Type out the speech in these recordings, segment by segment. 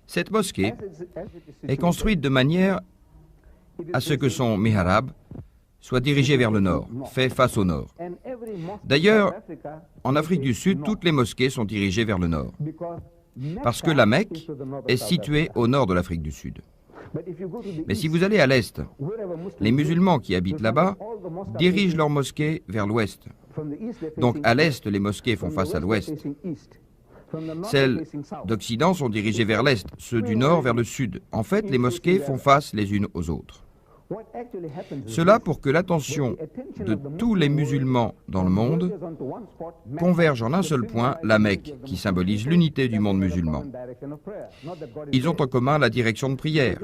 Cette mosquée est construite de manière à ce que son mihrab soit dirigé vers le nord, fait face au nord. D'ailleurs, en Afrique du Sud, toutes les mosquées sont dirigées vers le nord, parce que la Mecque est située au nord de l'Afrique du Sud. Mais si vous allez à l'est, les musulmans qui habitent là-bas dirigent leurs mosquées vers l'ouest. Donc à l'est, les mosquées font face à l'ouest. Celles d'Occident sont dirigées vers l'est, ceux du nord vers le sud. En fait, les mosquées font face les unes aux autres. Cela pour que l'attention de tous les musulmans dans le monde converge en un seul point, la Mecque, qui symbolise l'unité du monde musulman. Ils ont en commun la direction de prière.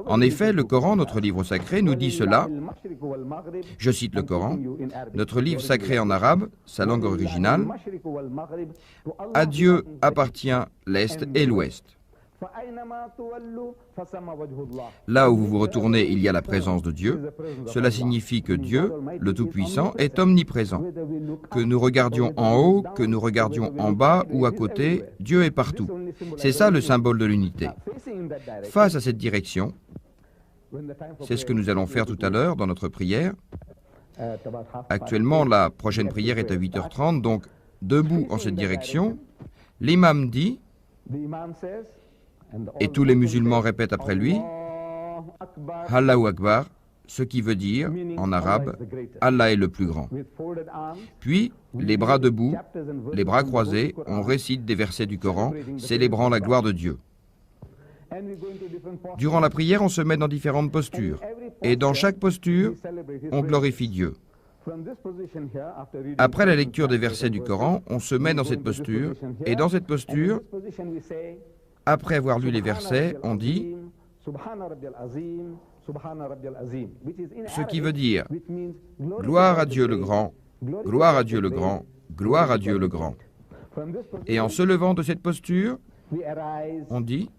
En effet, le Coran, notre livre sacré, nous dit cela. Je cite le Coran, notre livre sacré en arabe, sa langue originale. À Dieu appartient l'Est et l'Ouest. Là où vous vous retournez, il y a la présence de Dieu. Cela signifie que Dieu, le Tout-Puissant, est omniprésent. Que nous regardions en haut, que nous regardions en bas ou à côté, Dieu est partout. C'est ça le symbole de l'unité. Face à cette direction, c'est ce que nous allons faire tout à l'heure dans notre prière. Actuellement, la prochaine prière est à 8h30, donc debout en cette direction, l'imam dit, et tous les musulmans répètent après lui, Allahu Akbar, ce qui veut dire, en arabe, Allah est le plus grand. Puis, les bras debout, les bras croisés, on récite des versets du Coran, célébrant la gloire de Dieu. Durant la prière, on se met dans différentes postures, et dans chaque posture, on glorifie Dieu. Après la lecture des versets du Coran, on se met dans cette posture, et dans cette posture, après avoir lu les versets, on dit ce qui veut dire gloire à Dieu le grand, gloire à Dieu le grand, gloire à Dieu le grand. Et en se levant de cette posture, on dit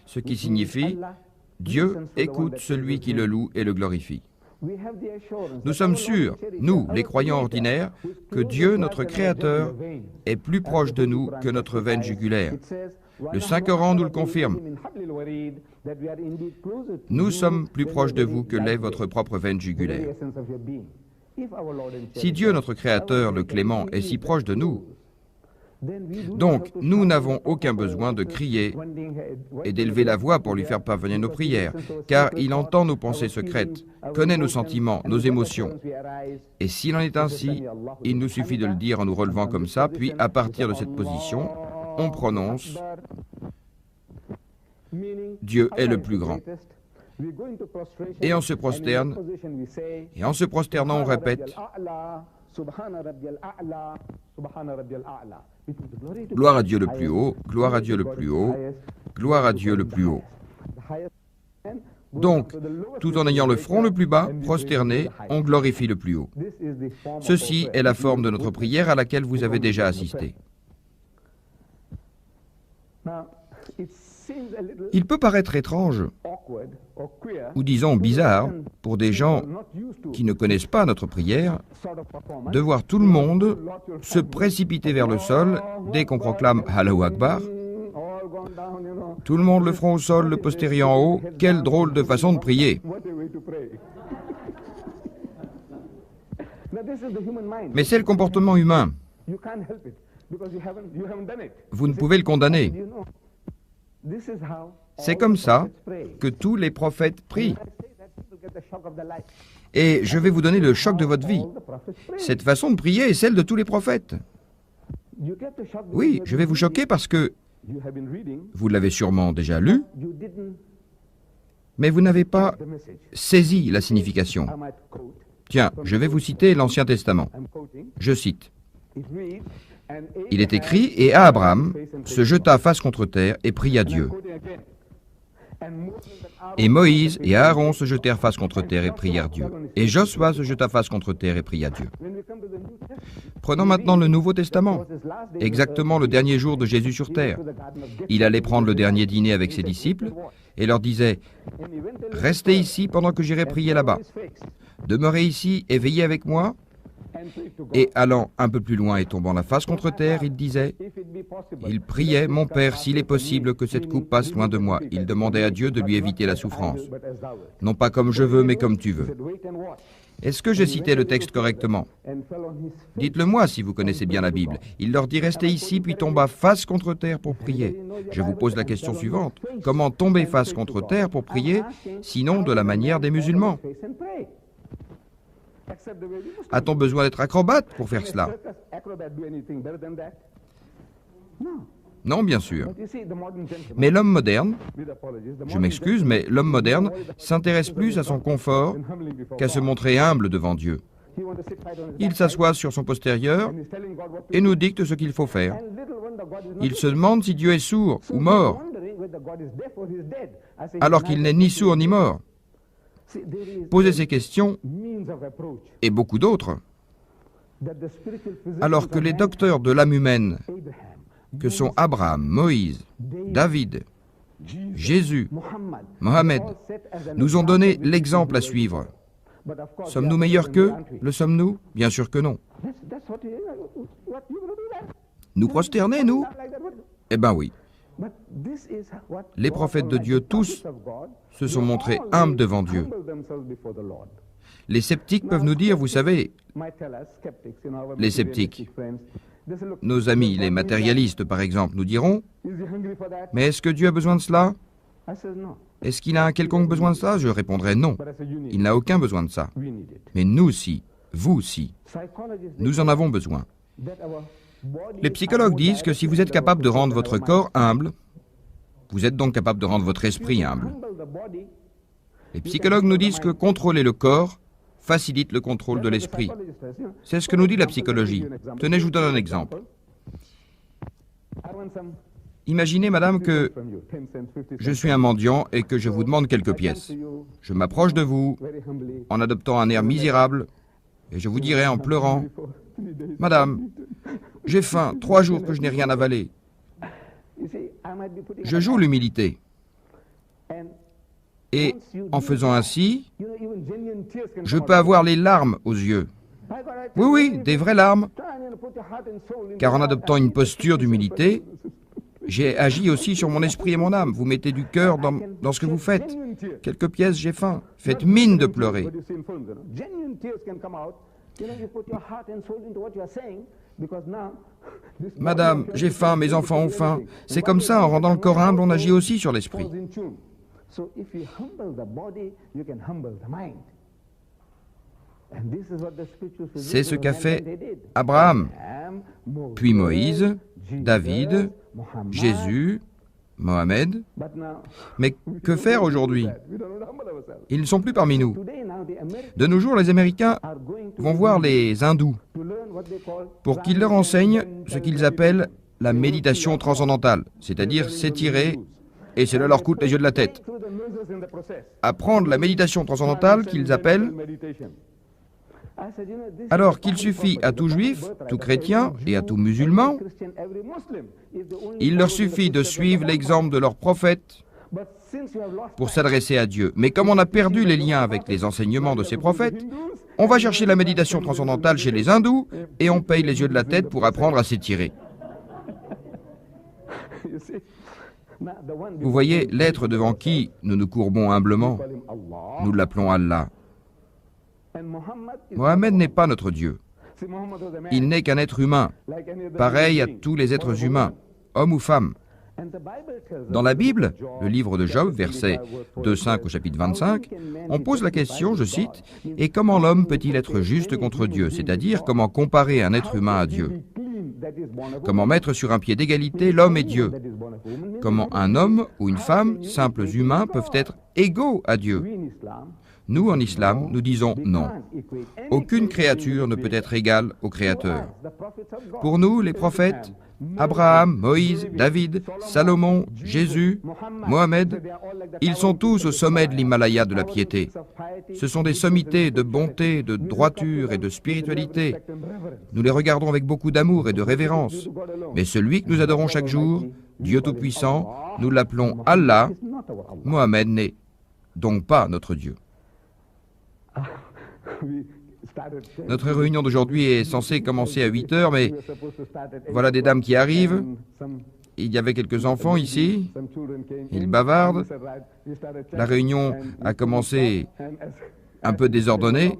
ce qui signifie Dieu écoute celui qui le loue et le glorifie. Nous sommes sûrs, nous, les croyants ordinaires, que Dieu, notre Créateur, est plus proche de nous que notre veine jugulaire. Le Saint-Coran nous le confirme. Nous sommes plus proches de vous que l'est votre propre veine jugulaire. Si Dieu, notre Créateur, le Clément, est si proche de nous, donc nous n'avons aucun besoin de crier et d'élever la voix pour lui faire parvenir nos prières, car il entend nos pensées secrètes, connaît nos sentiments, nos émotions. Et s'il en est ainsi, il nous suffit de le dire en nous relevant comme ça, puis à partir de cette position, on prononce « Dieu est le plus grand ». Et on se prosterne, et en se prosternant, on répète « Gloire à Dieu le plus haut, gloire à Dieu le plus haut, gloire à Dieu le plus haut ». Donc, tout en ayant le front le plus bas, prosterné, on glorifie le plus haut. Ceci est la forme de notre prière à laquelle vous avez déjà assisté. Il peut paraître étrange, ou disons bizarre, pour des gens qui ne connaissent pas notre prière, de voir tout le monde se précipiter vers le sol dès qu'on proclame Allahu Akbar. Tout le monde le front au sol, le postérieur en haut. Quelle drôle de façon de prier. Mais c'est le comportement humain. Vous ne pouvez le condamner. C'est comme ça que tous les prophètes prient. Et je vais vous donner le choc de votre vie. Cette façon de prier est celle de tous les prophètes. Oui, je vais vous choquer parce que vous l'avez sûrement déjà lu, mais vous n'avez pas saisi la signification. Tiens, je vais vous citer l'Ancien Testament. Je cite. Il est écrit, et Abraham se jeta face contre terre et pria Dieu. Et Moïse et Aaron se jetèrent face contre terre et prièrent Dieu. Et Josua se jeta face contre terre et pria Dieu. Prenons maintenant le Nouveau Testament, exactement le dernier jour de Jésus sur terre. Il allait prendre le dernier dîner avec ses disciples et leur disait « Restez ici pendant que j'irai prier là-bas. Demeurez ici et veillez avec moi. Et allant un peu plus loin et tombant la face contre terre, il disait, il priait, mon Père, s'il est possible que cette coupe passe loin de moi. Il demandait à Dieu de lui éviter la souffrance. Non pas comme je veux, mais comme tu veux. Est-ce que j'ai cité le texte correctement? Dites-le moi si vous connaissez bien la Bible. Il leur dit restez ici, puis tomba face contre terre pour prier. Je vous pose la question suivante. Comment tomber face contre terre pour prier, sinon de la manière des musulmans? A-t-on besoin d'être acrobate pour faire cela? Non, bien sûr. Mais l'homme moderne, je m'excuse, mais l'homme moderne s'intéresse plus à son confort qu'à se montrer humble devant Dieu. Il s'assoit sur son postérieur et nous dicte ce qu'il faut faire. Il se demande si Dieu est sourd ou mort, alors qu'il n'est ni sourd ni mort. Posez ces questions et beaucoup d'autres, alors que les docteurs de l'âme humaine, que sont Abraham, Moïse, David, Jésus, Mohammed, nous ont donné l'exemple à suivre. Sommes-nous meilleurs qu'eux? Le sommes-nous? Bien sûr que non. Nous prosterner, nous? Eh bien oui. Les prophètes de Dieu, tous, se sont montrés humbles devant Dieu. Les sceptiques peuvent nous dire, vous savez, les sceptiques, nos amis, les matérialistes par exemple, nous diront, mais est-ce que Dieu a besoin de cela? Est-ce qu'il a un quelconque besoin de ça? Je répondrai non. Il n'a aucun besoin de ça. Mais nous aussi, vous aussi, nous en avons besoin. Les psychologues disent que si vous êtes capable de rendre votre corps humble, vous êtes donc capable de rendre votre esprit humble. Les psychologues nous disent que contrôler le corps facilite le contrôle de l'esprit. C'est ce que nous dit la psychologie. Tenez, je vous donne un exemple. Imaginez, madame, que je suis un mendiant et que je vous demande quelques pièces. Je m'approche de vous en adoptant un air misérable et je vous dirai en pleurant, « Madame, j'ai faim, 3 jours que je n'ai rien avalé. » Je joue l'humilité. Et en faisant ainsi, je peux avoir les larmes aux yeux. Oui, oui, des vraies larmes. Car en adoptant une posture d'humilité, j'ai agi aussi sur mon esprit et mon âme. Vous mettez du cœur dans ce que vous faites. Quelques pièces, j'ai faim. Faites mine de pleurer. Madame, j'ai faim, mes enfants ont faim. C'est comme ça, en rendant le corps humble, on agit aussi sur l'esprit. C'est ce qu'a fait Abraham, puis Moïse, David, Jésus, Mohammed. Mais que faire aujourd'hui? Ils ne sont plus parmi nous. De nos jours, les Américains vont voir les hindous pour qu'ils leur enseignent ce qu'ils appellent la méditation transcendantale, c'est-à-dire s'étirer et cela leur coûte les yeux de la tête. Apprendre la méditation transcendantale qu'ils appellent, alors qu'il suffit à tout juif, tout chrétien et à tout musulman, il leur suffit de suivre l'exemple de leur prophète pour s'adresser à Dieu. Mais comme on a perdu les liens avec les enseignements de ces prophètes, on va chercher la méditation transcendantale chez les hindous et on paye les yeux de la tête pour apprendre à s'étirer. Vous voyez, l'être devant qui nous nous courbons humblement, nous l'appelons Allah. Mohammed n'est pas notre Dieu. Il n'est qu'un être humain, pareil à tous les êtres humains, hommes ou femmes. Dans la Bible, le livre de Job, versets 2-5 au chapitre 25, on pose la question, je cite, « Et comment l'homme peut-il être juste contre Dieu ?» C'est-à-dire, comment comparer un être humain à Dieu? Comment mettre sur un pied d'égalité l'homme et Dieu? Comment un homme ou une femme, simples humains, peuvent être égaux à Dieu? Nous, en islam, nous disons non. Aucune créature ne peut être égale au Créateur. Pour nous, les prophètes, Abraham, Moïse, David, Salomon, Jésus, Mohammed, ils sont tous au sommet de l'Himalaya de la piété. Ce sont des sommités de bonté, de droiture et de spiritualité. Nous les regardons avec beaucoup d'amour et de révérence. Mais celui que nous adorons chaque jour, Dieu Tout-Puissant, nous l'appelons Allah. Mohammed n'est donc pas notre Dieu. Notre réunion d'aujourd'hui est censée commencer à 8 heures, mais voilà des dames qui arrivent. Il y avait quelques enfants ici. Ils bavardent. La réunion a commencé un peu désordonnée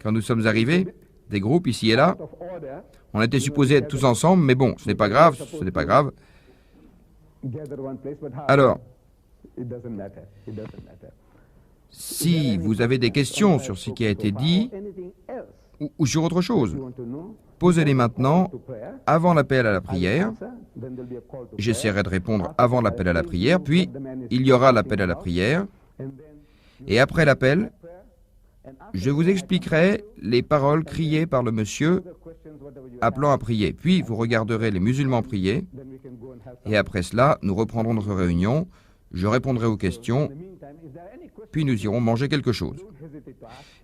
quand nous sommes arrivés. Des groupes ici et là. On était supposés être tous ensemble, mais bon, ce n'est pas grave, ce n'est pas grave. Alors, si vous avez des questions sur ce qui a été dit ou sur autre chose, posez-les maintenant, avant l'appel à la prière. J'essaierai de répondre avant l'appel à la prière, puis il y aura l'appel à la prière. Et après l'appel, je vous expliquerai les paroles criées par le monsieur appelant à prier. Puis vous regarderez les musulmans prier. Et après cela, nous reprendrons notre réunion. Je répondrai aux questions. Puis nous irons manger quelque chose.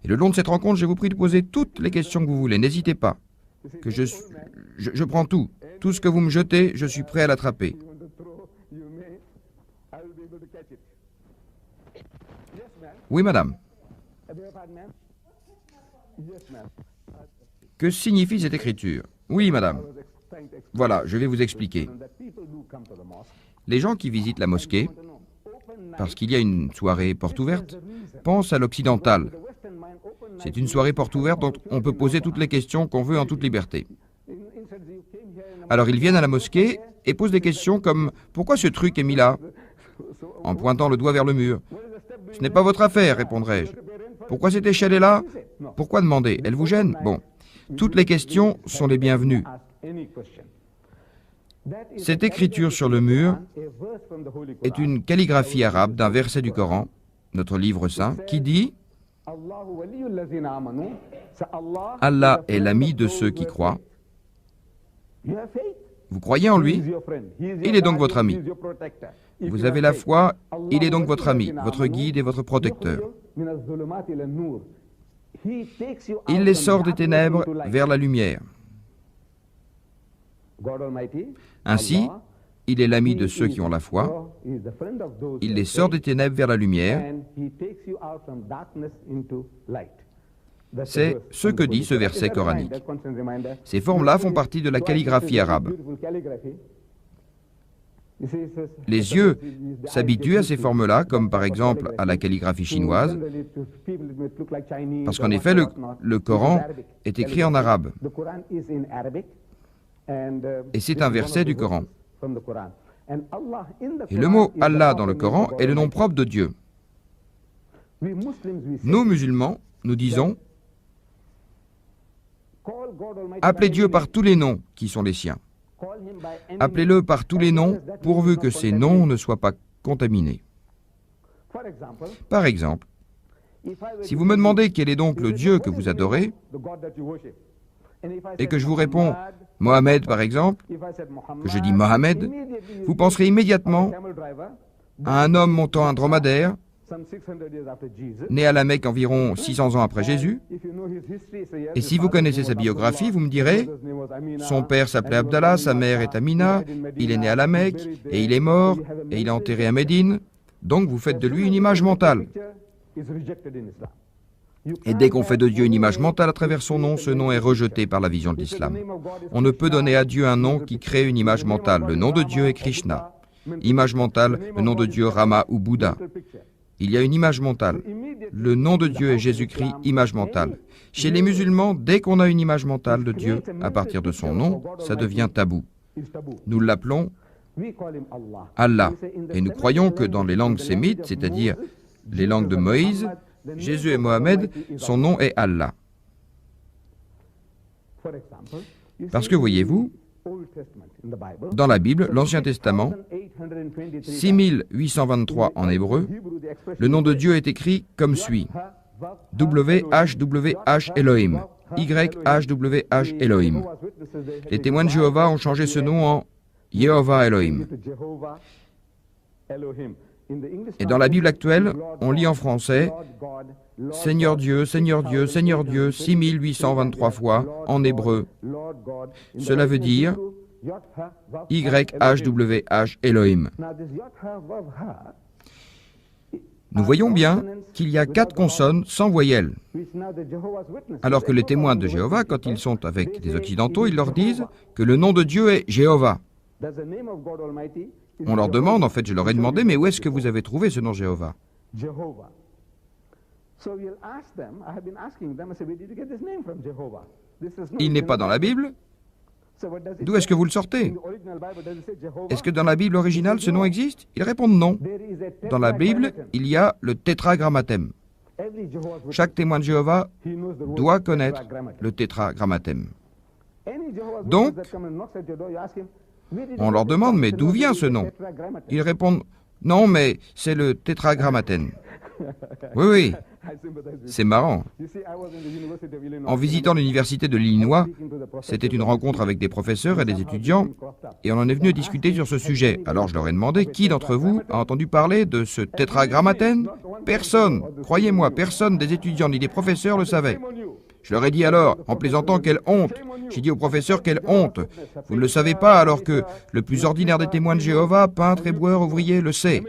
Et le long de cette rencontre, je vous prie de poser toutes les questions que vous voulez. N'hésitez pas. Que je prends tout. Tout ce que vous me jetez, je suis prêt à l'attraper. Oui, madame. Que signifie cette écriture? Oui, madame. Voilà, je vais vous expliquer. Les gens qui visitent la mosquée, parce qu'il y a une soirée porte ouverte, pensent à l'occidental. C'est une soirée porte ouverte dont on peut poser toutes les questions qu'on veut en toute liberté. Alors ils viennent à la mosquée et posent des questions comme « Pourquoi ce truc est mis là ?» en pointant le doigt vers le mur. « Ce n'est pas votre affaire, répondrai-je. Pourquoi cette échelle est là? Pourquoi demander? Elle vous gêne? Bon. Toutes les questions sont les bienvenues. Cette écriture sur le mur est une calligraphie arabe d'un verset du Coran, notre livre saint, qui dit « Allah est l'ami de ceux qui croient. Vous croyez en lui? Il est donc votre ami. Vous avez la foi, il est donc votre ami, votre guide et votre protecteur. Il les sort des ténèbres vers la lumière. Ainsi, il est l'ami de ceux qui ont la foi. Il les sort des ténèbres vers la lumière. C'est ce que dit ce verset coranique. Ces formes-là font partie de la calligraphie arabe. Les yeux s'habituent à ces formes-là, comme par exemple à la calligraphie chinoise, parce qu'en effet, le Coran est écrit en arabe. Et c'est un verset du Coran. Et le mot Allah dans le Coran est le nom propre de Dieu. Nous, musulmans, nous disons « Appelez Dieu par tous les noms qui sont les siens. Appelez-le par tous les noms, pourvu que ces noms ne soient pas contaminés. » Par exemple, si vous me demandez quel est donc le Dieu que vous adorez, et que je vous réponds Mohamed par exemple, que je dis Mohamed, vous penserez immédiatement à un homme montant un dromadaire, né à la Mecque environ 600 ans après Jésus. Et si vous connaissez sa biographie, vous me direz, son père s'appelait Abdallah, sa mère est Amina, il est né à la Mecque, et il est mort, et il est enterré à Médine. Donc vous faites de lui une image mentale. Et dès qu'on fait de Dieu une image mentale à travers son nom, ce nom est rejeté par la vision de l'islam. On ne peut donner à Dieu un nom qui crée une image mentale. Le nom de Dieu est Krishna. Image mentale, le nom de Dieu Rama ou Bouddha. Il y a une image mentale. Le nom de Dieu est Jésus-Christ, image mentale. Chez les musulmans, dès qu'on a une image mentale de Dieu, à partir de son nom, ça devient tabou. Nous l'appelons Allah. Et nous croyons que dans les langues sémites, c'est-à-dire les langues de Moïse, Jésus et Mohamed, son nom est Allah. Parce que, voyez-vous, dans la Bible, l'Ancien Testament, 6823 en hébreu, le nom de Dieu est écrit comme suit. WHWH Elohim. YHWH Elohim. Les témoins de Jéhovah ont changé ce nom en Yehovah Elohim. Et dans la Bible actuelle, on lit en français Seigneur Dieu, Seigneur Dieu, Seigneur Dieu, 6823 fois en hébreu. Cela veut dire YHWH Elohim. Nous voyons bien qu'il y a 4 consonnes sans voyelle. Alors que les témoins de Jéhovah, quand ils sont avec des Occidentaux, ils leur disent que le nom de Dieu est Jéhovah. On leur demande, en fait, je leur ai demandé, mais où est-ce que vous avez trouvé ce nom Jéhovah? Il n'est pas dans la Bible. D'où est-ce que vous le sortez? Est-ce que dans la Bible originale, ce nom existe? Ils répondent non. Dans la Bible, il y a le tétragrammathème. Chaque témoin de Jéhovah doit connaître le tétragrammathème. Donc, on leur demande, mais d'où vient ce nom? Ils répondent, non, mais c'est le tétragrammathème. Oui, oui, c'est marrant. En visitant l'université de l'Illinois, c'était une rencontre avec des professeurs et des étudiants, et on en est venu discuter sur ce sujet. Alors je leur ai demandé, qui d'entre vous a entendu parler de ce tétragrammathème? Personne, croyez-moi, personne des étudiants ni des professeurs le savait. Je leur ai dit alors, en plaisantant, quelle honte. J'ai dit au professeur, quelle honte. Vous ne le savez pas alors que le plus ordinaire des témoins de Jéhovah, peintre, éboueur, ouvrier, le sait.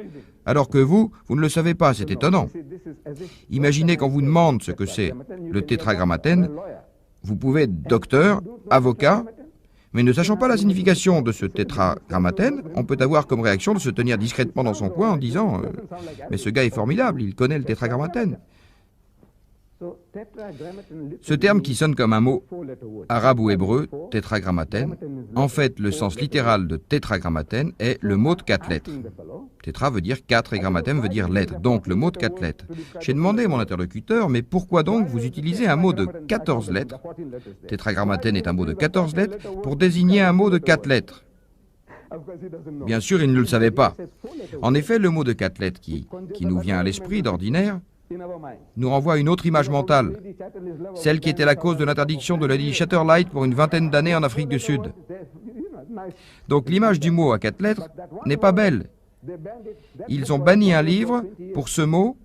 Alors que vous ne le savez pas, c'est étonnant. Imaginez qu'on vous demande ce que c'est le tétragrammathème, vous pouvez être docteur, avocat, mais ne sachant pas la signification de ce tétragrammathème, on peut avoir comme réaction de se tenir discrètement dans son coin en disant « Mais ce gars est formidable, il connaît le tétragrammathème ». Ce terme qui sonne comme un mot arabe ou hébreu, tétragrammathème, en fait, le sens littéral de tétragrammathème est le mot de 4 lettres. Tétra veut dire 4 et grammathème veut dire lettre, donc le mot de 4 lettres. J'ai demandé à mon interlocuteur, mais pourquoi donc vous utilisez un mot de 14 lettres? Tétragrammathème est un mot de 14 lettres pour désigner un mot de 4 lettres. Bien sûr, il ne le savait pas. En effet, le mot de 4 lettres qui nous vient à l'esprit d'ordinaire nous renvoie à une autre image mentale, celle qui était la cause de l'interdiction de Lady Chatterlight pour une vingtaine d'années en Afrique du Sud. Donc l'image du mot à 4 lettres n'est pas belle. Ils ont banni un livre pour ce mot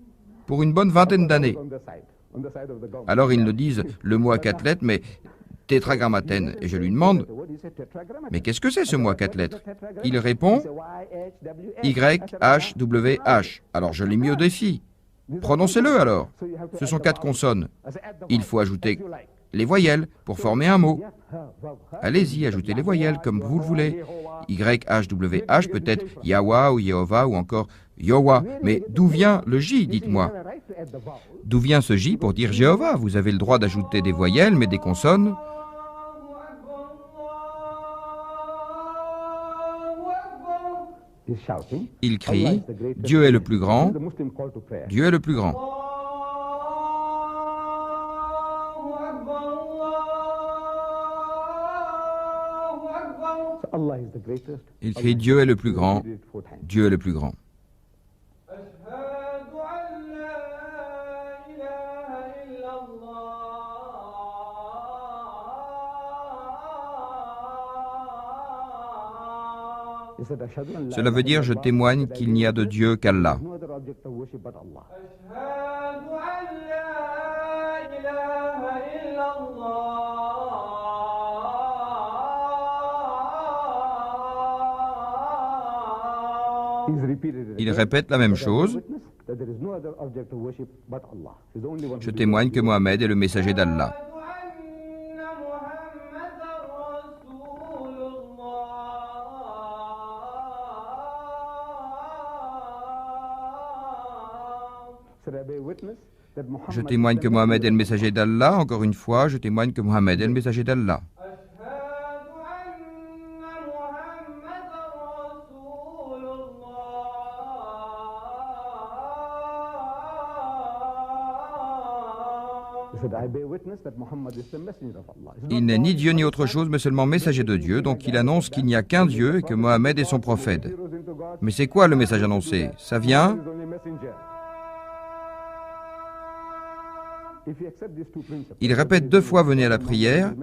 pour une bonne vingtaine d'années. Alors ils nous disent le mot à 4 lettres, mais tétragrammathème. Et je lui demande, mais qu'est-ce que c'est ce mot à 4 lettres? Il répond YHWH. Alors je l'ai mis au défi. Prononcez-le alors. Ce sont 4 consonnes. Il faut ajouter les voyelles pour former un mot. Allez-y, ajoutez les voyelles comme vous le voulez. YHWH, peut-être Yahweh ou Yehovah ou encore Yowa. Mais d'où vient le J, dites-moi? D'où vient ce J pour dire Jéhovah? Vous avez le droit d'ajouter des voyelles, mais des consonnes. Il crie, Dieu est le plus grand, Dieu est le plus grand. Il crie, Dieu est le plus grand, Dieu est le plus grand. Cela veut dire, je témoigne qu'il n'y a de Dieu qu'Allah. Il répète la même chose. Je témoigne que Mohammed est le messager d'Allah. Je témoigne que Mohammed est le messager d'Allah. Encore une fois, je témoigne que Mohammed est le messager d'Allah. Il n'est ni Dieu ni autre chose, mais seulement messager de Dieu, donc il annonce qu'il n'y a qu'un Dieu et que Mohammed est son prophète. Mais c'est quoi le message annoncé? Ça vient? Il répète 2 fois, venez à la prière,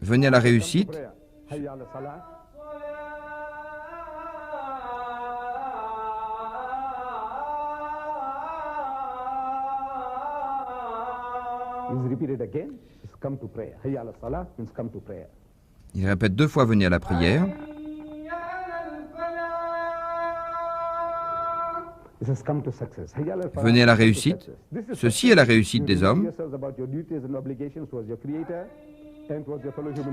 venez à la réussite. Il répète 2 fois, venez à la prière. Venez à la réussite. Ceci est la réussite des hommes.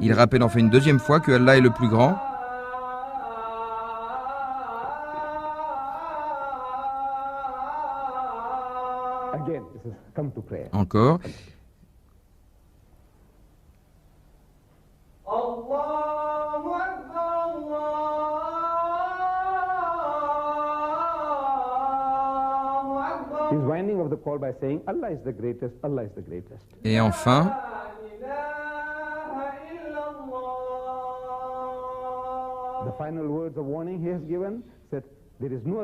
Il rappelle enfin une deuxième fois que Allah est le plus grand. Encore. Et enfin,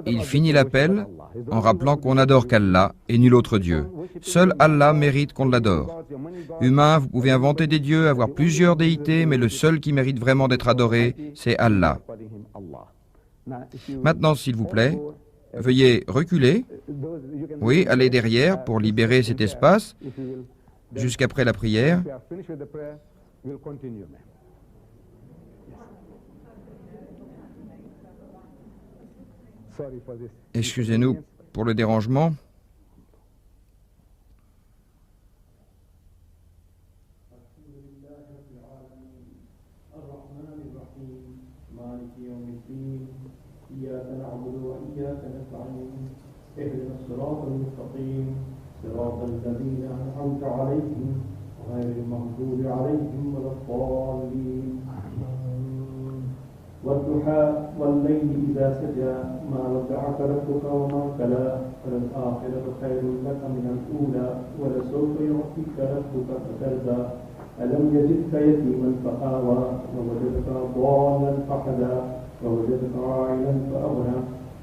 il finit l'appel en rappelant qu'on n'adore qu'Allah et nul autre Dieu. Seul Allah mérite qu'on l'adore. Humains, vous pouvez inventer des dieux, avoir plusieurs déités, mais le seul qui mérite vraiment d'être adoré, c'est Allah. Maintenant, s'il vous plaît, veuillez reculer. Oui, allez derrière pour libérer cet espace jusqu'après la prière. Excusez-nous pour le dérangement. والضحى والليل إذا سجى ما ودعك ربك وما قلى وللآخرة خير لك من الأولى ولسوف يعطيك ربك فترضى ألم يجدك يتيما فآوى ووجدك ضالا فهدى ووجدك عائلا فأغنى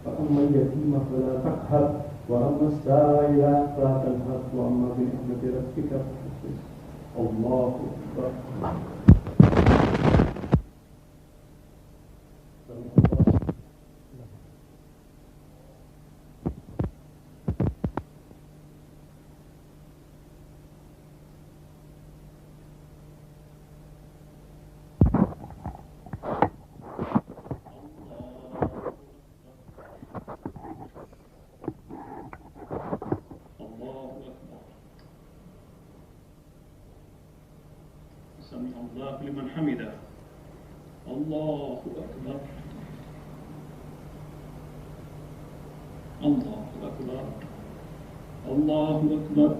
فأما اليتيم فلا تقهر وأما السائل فلا تنهر وأما بنعمة ربك فحدث الله أكبر. سمع الله لمن حمده. الله أكبر. الله أكبر. الله أكبر.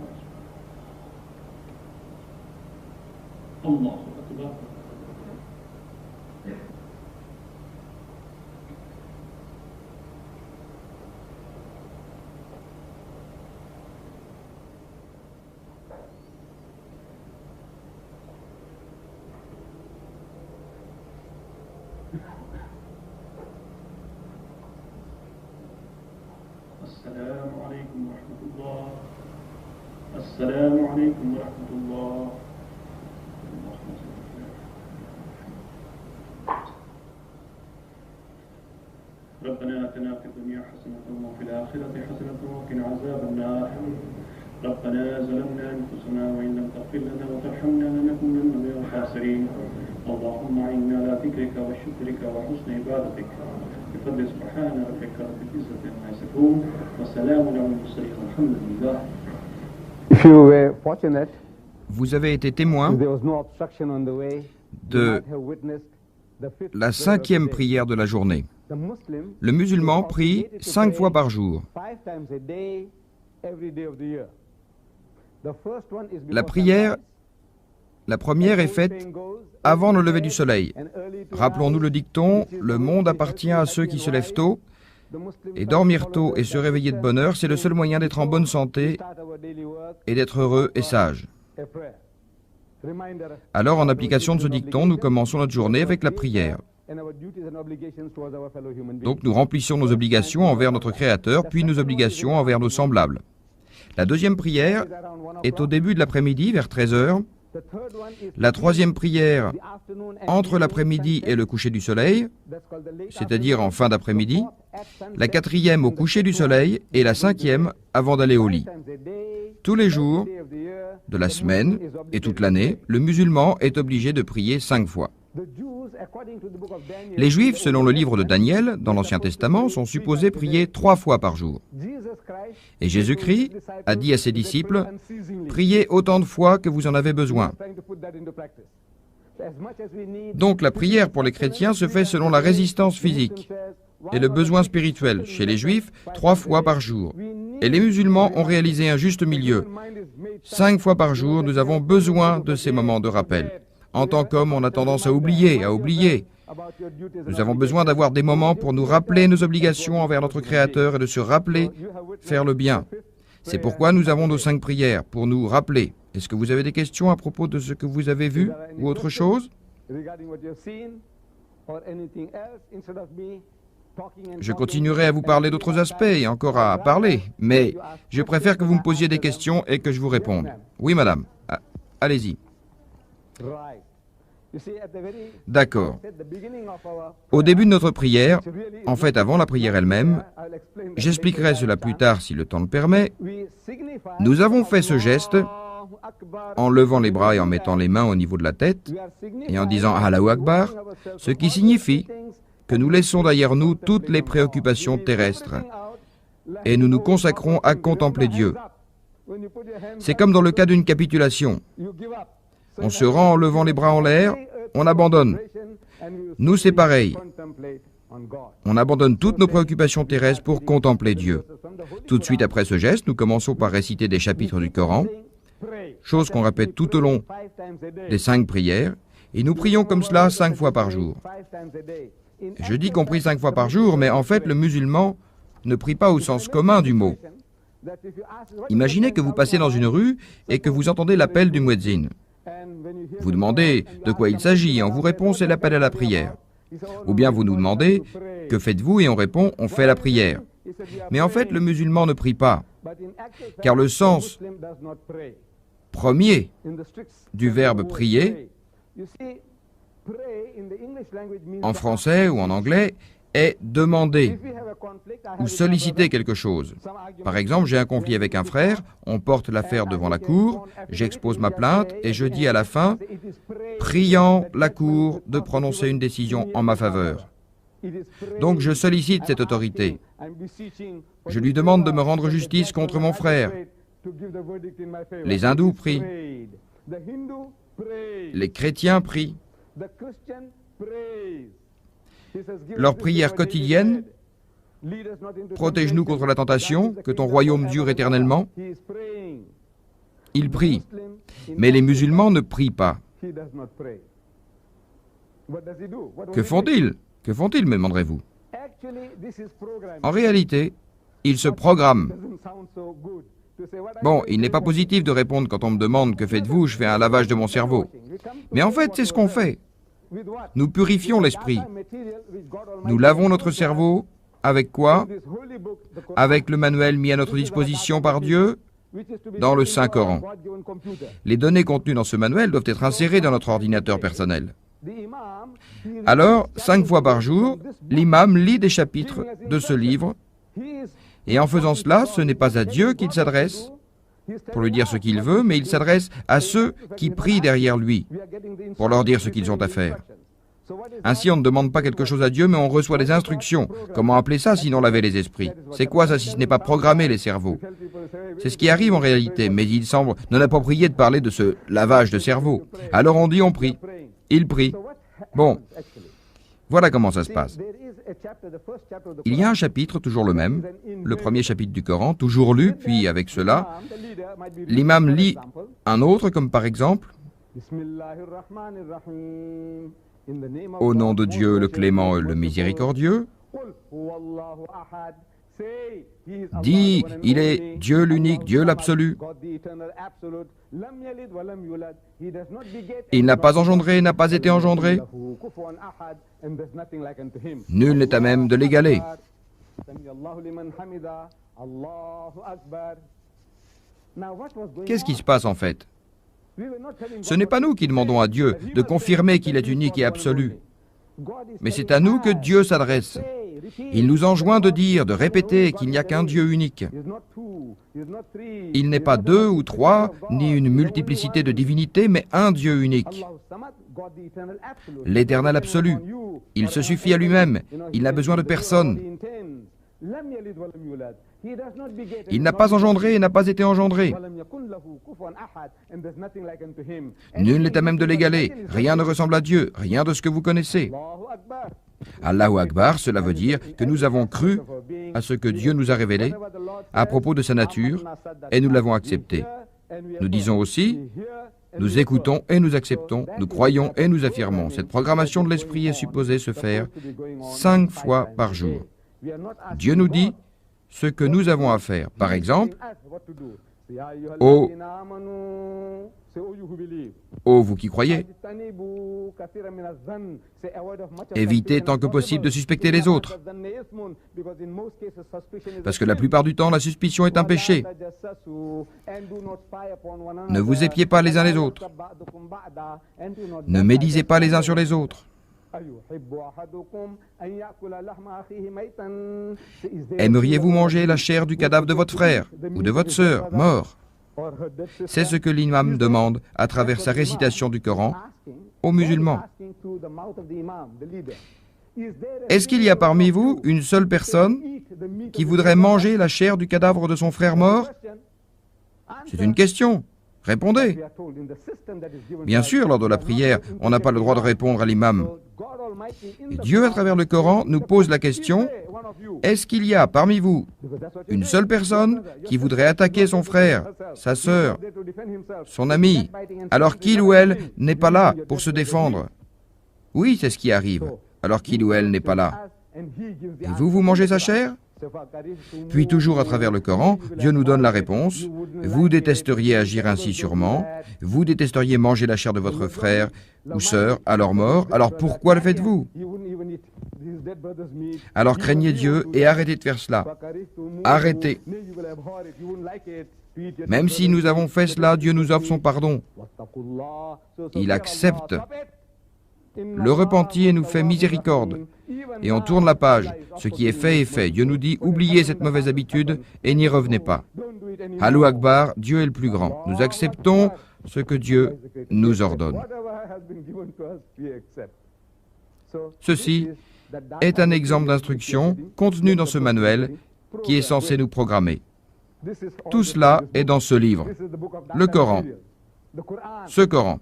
الله أكبر. السلام عليكم ورحمة الله. السلام عليكم ورحمة الله. ربنا آتنا في الدنيا حسنة وفي الآخرة حسنة وقنا عذاب النار. ربنا ظلمنا أنفسنا وإن لم تغفر لنا وترحمنا لنكونن من الخاسرين. اللهم أعنا على ذكرك وشكرك وحسن عبادتك. بفضل سبحان ربك رب العزة عما يصفون وسلام على المرسلين والحمد لله. If you were fortunate, Vous avez été témoin there was no obstruction on the way. de la cinquième prière de la journée. Le musulman prie 5 fois par jour. La première est faite avant le lever du soleil. Rappelons-nous le dicton, le monde appartient à ceux qui se lèvent tôt, et dormir tôt et se réveiller de bonne heure, c'est le seul moyen d'être en bonne santé et d'être heureux et sage. Alors, en application de ce dicton, nous commençons notre journée avec la prière. Donc, nous remplissons nos obligations envers notre Créateur, puis nos obligations envers nos semblables. La deuxième prière est au début de l'après-midi, vers 13 h. La troisième prière entre l'après-midi et le coucher du soleil, c'est-à-dire en fin d'après-midi. La quatrième au coucher du soleil et la cinquième avant d'aller au lit. Tous les jours de la semaine et toute l'année, le musulman est obligé de prier 5 fois. Les Juifs, selon le livre de Daniel, dans l'Ancien Testament, sont supposés prier 3 fois par jour. Et Jésus-Christ a dit à ses disciples, « Priez autant de fois que vous en avez besoin. » Donc la prière pour les chrétiens se fait selon la résistance physique et le besoin spirituel. Chez les Juifs, 3 fois par jour. Et les musulmans ont réalisé un juste milieu. 5 fois par jour, nous avons besoin de ces moments de rappel. En tant qu'homme, on a tendance à oublier. Nous avons besoin d'avoir des moments pour nous rappeler nos obligations envers notre Créateur et de se rappeler faire le bien. C'est pourquoi nous avons nos 5 prières, pour nous rappeler. Est-ce que vous avez des questions à propos de ce que vous avez vu ou autre chose? Je continuerai à vous parler d'autres aspects et encore à parler, mais je préfère que vous me posiez des questions et que je vous réponde. Oui, madame. Allez-y. D'accord. Au début de notre prière, en fait avant la prière elle-même, j'expliquerai cela plus tard si le temps le permet, nous avons fait ce geste en levant les bras et en mettant les mains au niveau de la tête et en disant Allahu Akbar, ce qui signifie que nous laissons derrière nous toutes les préoccupations terrestres et nous nous consacrons à contempler Dieu. C'est comme dans le cas d'une capitulation. On se rend en levant les bras en l'air, on abandonne. Nous, c'est pareil. On abandonne toutes nos préoccupations terrestres pour contempler Dieu. Tout de suite après ce geste, nous commençons par réciter des chapitres du Coran, chose qu'on répète tout au long des 5 prières, et nous prions comme cela 5 fois par jour. Je dis qu'on prie 5 fois par jour, mais en fait, le musulman ne prie pas au sens commun du mot. Imaginez que vous passez dans une rue et que vous entendez l'appel du muezzin. Vous demandez de quoi il s'agit et on vous répond c'est l'appel à la prière. Ou bien vous nous demandez que faites-vous et on répond on fait la prière. Mais en fait, le musulman ne prie pas, car le sens premier du verbe prier, en français ou en anglais, est demander ou solliciter quelque chose. Par exemple, j'ai un conflit avec un frère, on porte l'affaire devant la cour, j'expose ma plainte et je dis à la fin, priant la cour de prononcer une décision en ma faveur. Donc je sollicite cette autorité. Je lui demande de me rendre justice contre mon frère. Les hindous prient. Les chrétiens prient. Leur prière quotidienne, protège-nous contre la tentation, que ton royaume dure éternellement. Ils prient, mais les musulmans ne prient pas. Que font-ils? Que font-ils, me demanderez-vous? En réalité, ils se programment. Bon, il n'est pas positif de répondre quand on me demande « Que faites-vous ?» Je fais un lavage de mon cerveau. Mais en fait, c'est ce qu'on fait. Nous purifions l'esprit. Nous lavons notre cerveau avec quoi? Avec le manuel mis à notre disposition par Dieu dans le Saint-Coran. Les données contenues dans ce manuel doivent être insérées dans notre ordinateur personnel. Alors, 5 fois par jour, l'imam lit des chapitres de ce livre et en faisant cela, ce n'est pas à Dieu qu'il s'adresse pour lui dire ce qu'il veut, mais il s'adresse à ceux qui prient derrière lui pour leur dire ce qu'ils ont à faire. Ainsi, on ne demande pas quelque chose à Dieu, mais on reçoit des instructions. Comment appeler ça sinon laver les esprits? C'est quoi ça si ce n'est pas programmer les cerveaux? C'est ce qui arrive en réalité, mais il semble non approprié de parler de ce lavage de cerveau. Alors on dit on prie. Il prie. Bon, voilà comment ça se passe. Il y a un chapitre, toujours le même, le premier chapitre du Coran, toujours lu, puis avec cela, l'imam lit un autre, comme par exemple, au nom de Dieu, le clément et le miséricordieux, dit, il est Dieu l'unique, Dieu l'absolu. Il n'a pas engendré, n'a pas été engendré. Nul n'est à même de l'égaler. Qu'est-ce qui se passe en fait? Ce n'est pas nous qui demandons à Dieu de confirmer qu'il est unique et absolu, mais c'est à nous que Dieu s'adresse. Il nous enjoint de dire, de répéter qu'il n'y a qu'un Dieu unique. Il n'est pas 2 ou 3, ni une multiplicité de divinités, mais un Dieu unique. L'Éternel absolu. Il se suffit à lui-même. Il n'a besoin de personne. Il n'a pas engendré et n'a pas été engendré. Nul n'est à même de l'égaler. Rien ne ressemble à Dieu, rien de ce que vous connaissez. Allahu Akbar, cela veut dire que nous avons cru à ce que Dieu nous a révélé à propos de sa nature et nous l'avons accepté. Nous disons aussi, nous écoutons et nous acceptons, nous croyons et nous affirmons. Cette programmation de l'esprit est supposée se faire 5 fois par jour. Dieu nous dit ce que nous avons à faire. Par exemple, ô vous qui croyez, évitez tant que possible de suspecter les autres, parce que la plupart du temps, la suspicion est un péché. Ne vous épiez pas les uns les autres. Ne médisez pas les uns sur les autres. Aimeriez-vous manger la chair du cadavre de votre frère ou de votre sœur mort? C'est ce que l'imam demande à travers sa récitation du Coran aux musulmans. Est-ce qu'il y a parmi vous une seule personne qui voudrait manger la chair du cadavre de son frère mort? C'est une question. Répondez. Bien sûr, lors de la prière, on n'a pas le droit de répondre à l'imam. Et Dieu, à travers le Coran, nous pose la question, est-ce qu'il y a parmi vous une seule personne qui voudrait attaquer son frère, sa sœur, son ami, alors qu'il ou elle n'est pas là pour se défendre? Oui, c'est ce qui arrive, alors qu'il ou elle n'est pas là. Et vous mangez sa chair? Puis toujours à travers le Coran, Dieu nous donne la réponse. Vous détesteriez agir ainsi sûrement. Vous détesteriez manger la chair de votre frère ou sœur à leur mort. Alors pourquoi le faites-vous? Alors craignez Dieu et arrêtez de faire cela. Arrêtez. Même si nous avons fait cela, Dieu nous offre son pardon. Il accepte le repentir et nous fait miséricorde. Et on tourne la page. Ce qui est fait est fait. Dieu nous dit, oubliez cette mauvaise habitude et n'y revenez pas. Allahu Akbar, Dieu est le plus grand. Nous acceptons ce que Dieu nous ordonne. Ceci est un exemple d'instruction contenu dans ce manuel qui est censé nous programmer. Tout cela est dans ce livre, le Coran. Ce Coran.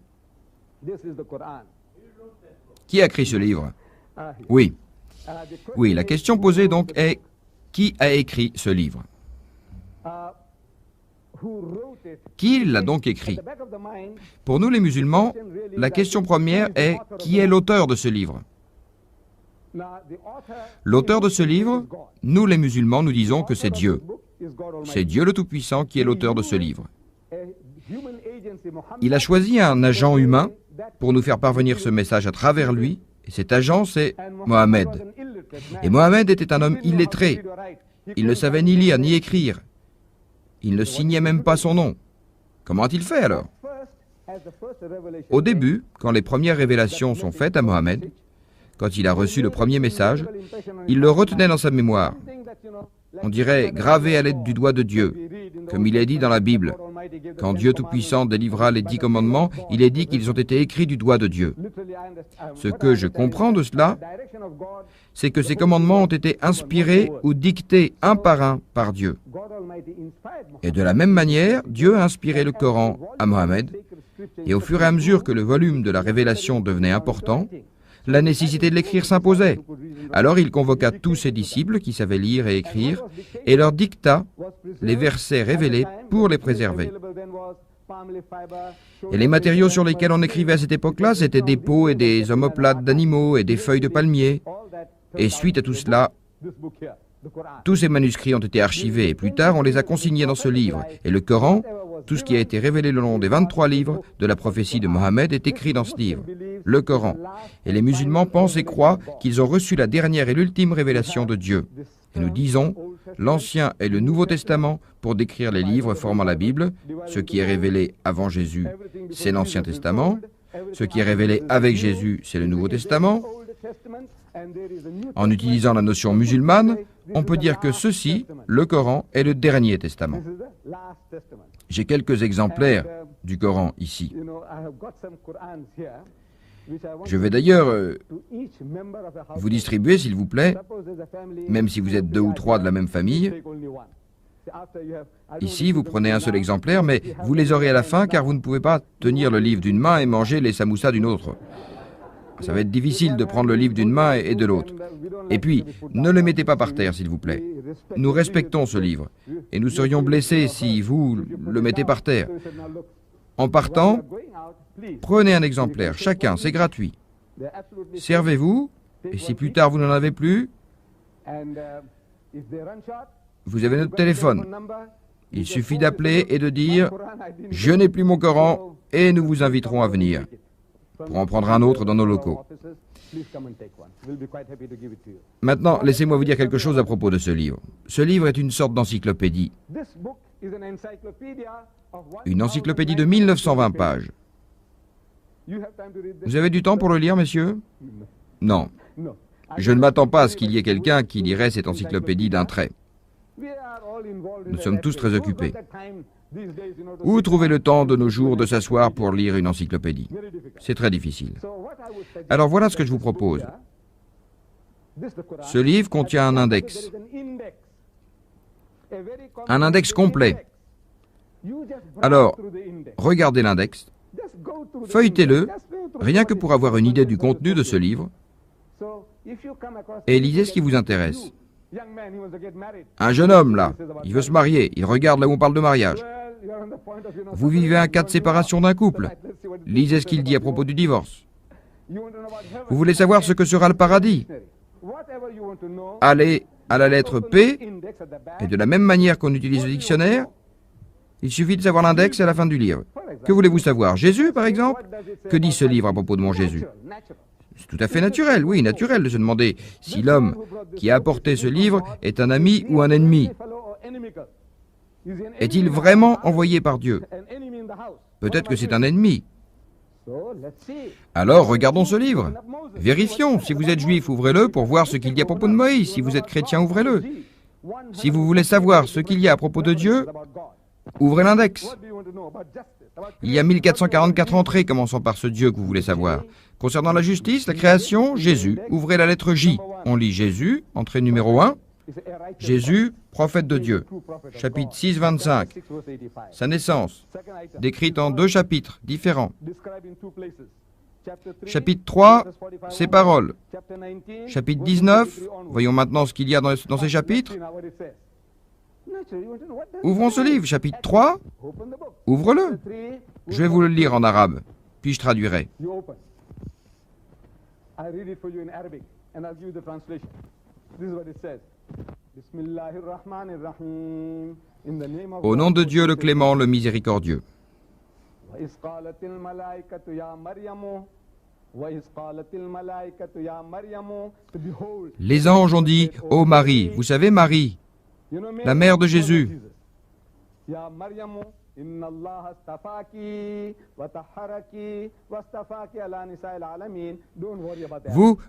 Qui a écrit ce livre? Oui. Oui, la question posée donc est, qui a écrit ce livre? Qui l'a donc écrit? Pour nous les musulmans, la question première est, qui est l'auteur de ce livre? L'auteur de ce livre, nous les musulmans, nous disons que c'est Dieu. C'est Dieu le Tout-Puissant qui est l'auteur de ce livre. Il a choisi un agent humain pour nous faire parvenir ce message à travers lui, et cet agent c'est Mohammed. Et Mohammed était un homme illettré. Il ne savait ni lire ni écrire. Il ne signait même pas son nom. Comment a-t-il fait alors? Au début, quand les premières révélations sont faites à Mohammed, quand il a reçu le premier message, il le retenait dans sa mémoire. On dirait gravé à l'aide du doigt de Dieu, comme il est dit dans la Bible. Quand Dieu Tout-Puissant délivra les 10 commandements, il est dit qu'ils ont été écrits du doigt de Dieu. Ce que je comprends de cela, c'est que ces commandements ont été inspirés ou dictés un par Dieu. Et de la même manière, Dieu a inspiré le Coran à Mohammed, et au fur et à mesure que le volume de la révélation devenait important, la nécessité de l'écrire s'imposait. Alors il convoqua tous ses disciples qui savaient lire et écrire et leur dicta les versets révélés pour les préserver. Et les matériaux sur lesquels on écrivait à cette époque-là, c'était des peaux et des omoplates d'animaux et des feuilles de palmier. Et suite à tout cela, tous ces manuscrits ont été archivés et plus tard on les a consignés dans ce livre. Et le Coran, tout ce qui a été révélé le long des 23 livres de la prophétie de Mohammed est écrit dans ce livre, le Coran. Et les musulmans pensent et croient qu'ils ont reçu la dernière et l'ultime révélation de Dieu. Et nous disons, l'Ancien et le Nouveau Testament pour décrire les livres formant la Bible. Ce qui est révélé avant Jésus, c'est l'Ancien Testament. Ce qui est révélé avec Jésus, c'est le Nouveau Testament. En utilisant la notion musulmane, on peut dire que ceci, le Coran, est le dernier testament. J'ai quelques exemplaires du Coran ici. Je vais d'ailleurs vous distribuer, s'il vous plaît, même si vous êtes 2 ou 3 de la même famille, Ici, vous prenez un seul exemplaire, mais vous les aurez à la fin car vous ne pouvez pas tenir le livre d'une main et manger les samoussas d'une autre. Ça va être difficile de prendre le livre d'une main et de l'autre. Et puis, ne le mettez pas par terre, s'il vous plaît. Nous respectons ce livre et nous serions blessés si vous le mettez par terre. En partant, prenez un exemplaire, chacun, c'est gratuit. Servez-vous, et si plus tard vous n'en avez plus, vous avez notre téléphone. Il suffit d'appeler et de dire « Je n'ai plus mon Coran » et nous vous inviterons à venir pour en prendre un autre dans nos locaux. Maintenant, laissez-moi vous dire quelque chose à propos de ce livre. Ce livre est une sorte d'encyclopédie. Une encyclopédie de 1920 pages. Vous avez du temps pour le lire, messieurs? Non. Je ne m'attends pas à ce qu'il y ait quelqu'un qui lirait cette encyclopédie d'un trait. Nous sommes tous très occupés. Où trouver le temps de nos jours de s'asseoir pour lire une encyclopédie? C'est très difficile. Alors voilà ce que je vous propose. Ce livre contient un index. Un index complet. Alors, regardez l'index, feuilletez-le, rien que pour avoir une idée du contenu de ce livre, et lisez ce qui vous intéresse. Un jeune homme, là, il veut se marier, il regarde là où on parle de mariage. Vous vivez un cas de séparation d'un couple, lisez ce qu'il dit à propos du divorce. Vous voulez savoir ce que sera le paradis? Allez à la lettre P, et de la même manière qu'on utilise le dictionnaire, il suffit de savoir l'index à la fin du livre. Que voulez-vous savoir? Jésus, par exemple? Que dit ce livre à propos de mon Jésus? C'est tout à fait naturel, oui, naturel de se demander si l'homme qui a apporté ce livre est un ami ou un ennemi. Est-il vraiment envoyé par Dieu? Peut-être que c'est un ennemi. Alors, regardons ce livre. Vérifions. Si vous êtes juif, ouvrez-le pour voir ce qu'il y a à propos de Moïse. Si vous êtes chrétien, ouvrez-le. Si vous voulez savoir ce qu'il y a à propos de Dieu, ouvrez l'index. Il y a 1444 entrées commençant par ce Dieu que vous voulez savoir. Concernant la justice, la création, Jésus. Ouvrez la lettre J. On lit Jésus, entrée numéro 1. Jésus, prophète de Dieu. Chapitre 6, 25. Sa naissance, décrite en 2 chapitres différents. Chapitre 3, ses paroles. Chapitre 19, voyons maintenant ce qu'il y a dans ces chapitres. Ouvrons ce livre, chapitre 3. Ouvre-le. Je vais vous le lire en arabe, puis je traduirai. Au nom de Dieu le clément, le miséricordieux. Les anges ont dit, ô Marie, vous savez Marie, la mère de Jésus.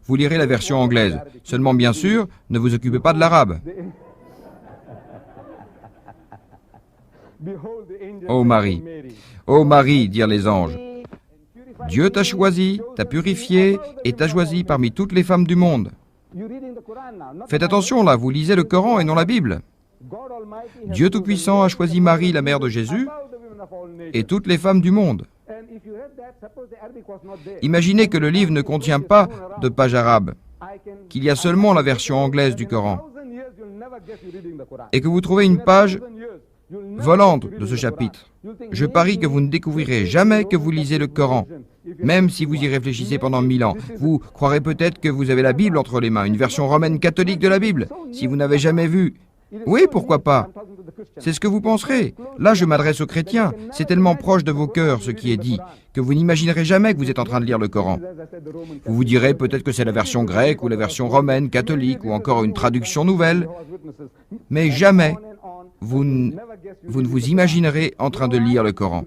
Vous lirez la version anglaise. Seulement, bien sûr, ne vous occupez pas de l'arabe. Ô Marie, dirent les anges, Dieu t'a choisi, t'a purifié et t'a choisi parmi toutes les femmes du monde. Faites attention là, vous lisez le Coran et non la Bible. Dieu Tout-Puissant a choisi Marie, la mère de Jésus, et toutes les femmes du monde. Imaginez que le livre ne contient pas de page arabe, qu'il y a seulement la version anglaise du Coran, et que vous trouvez une page volante de ce chapitre. Je parie que vous ne découvrirez jamais que vous lisez le Coran, même si vous y réfléchissez pendant 1000 ans. Vous croirez peut-être que vous avez la Bible entre les mains, une version romaine catholique de la Bible, si vous n'avez jamais vu. Oui, pourquoi pas? C'est ce que vous penserez. Là, je m'adresse aux chrétiens. C'est tellement proche de vos cœurs, ce qui est dit, que vous n'imaginerez jamais que vous êtes en train de lire le Coran. Vous vous direz peut-être que c'est la version grecque ou la version romaine, catholique, ou encore une traduction nouvelle. Mais jamais, vous ne vous imaginerez en train de lire le Coran.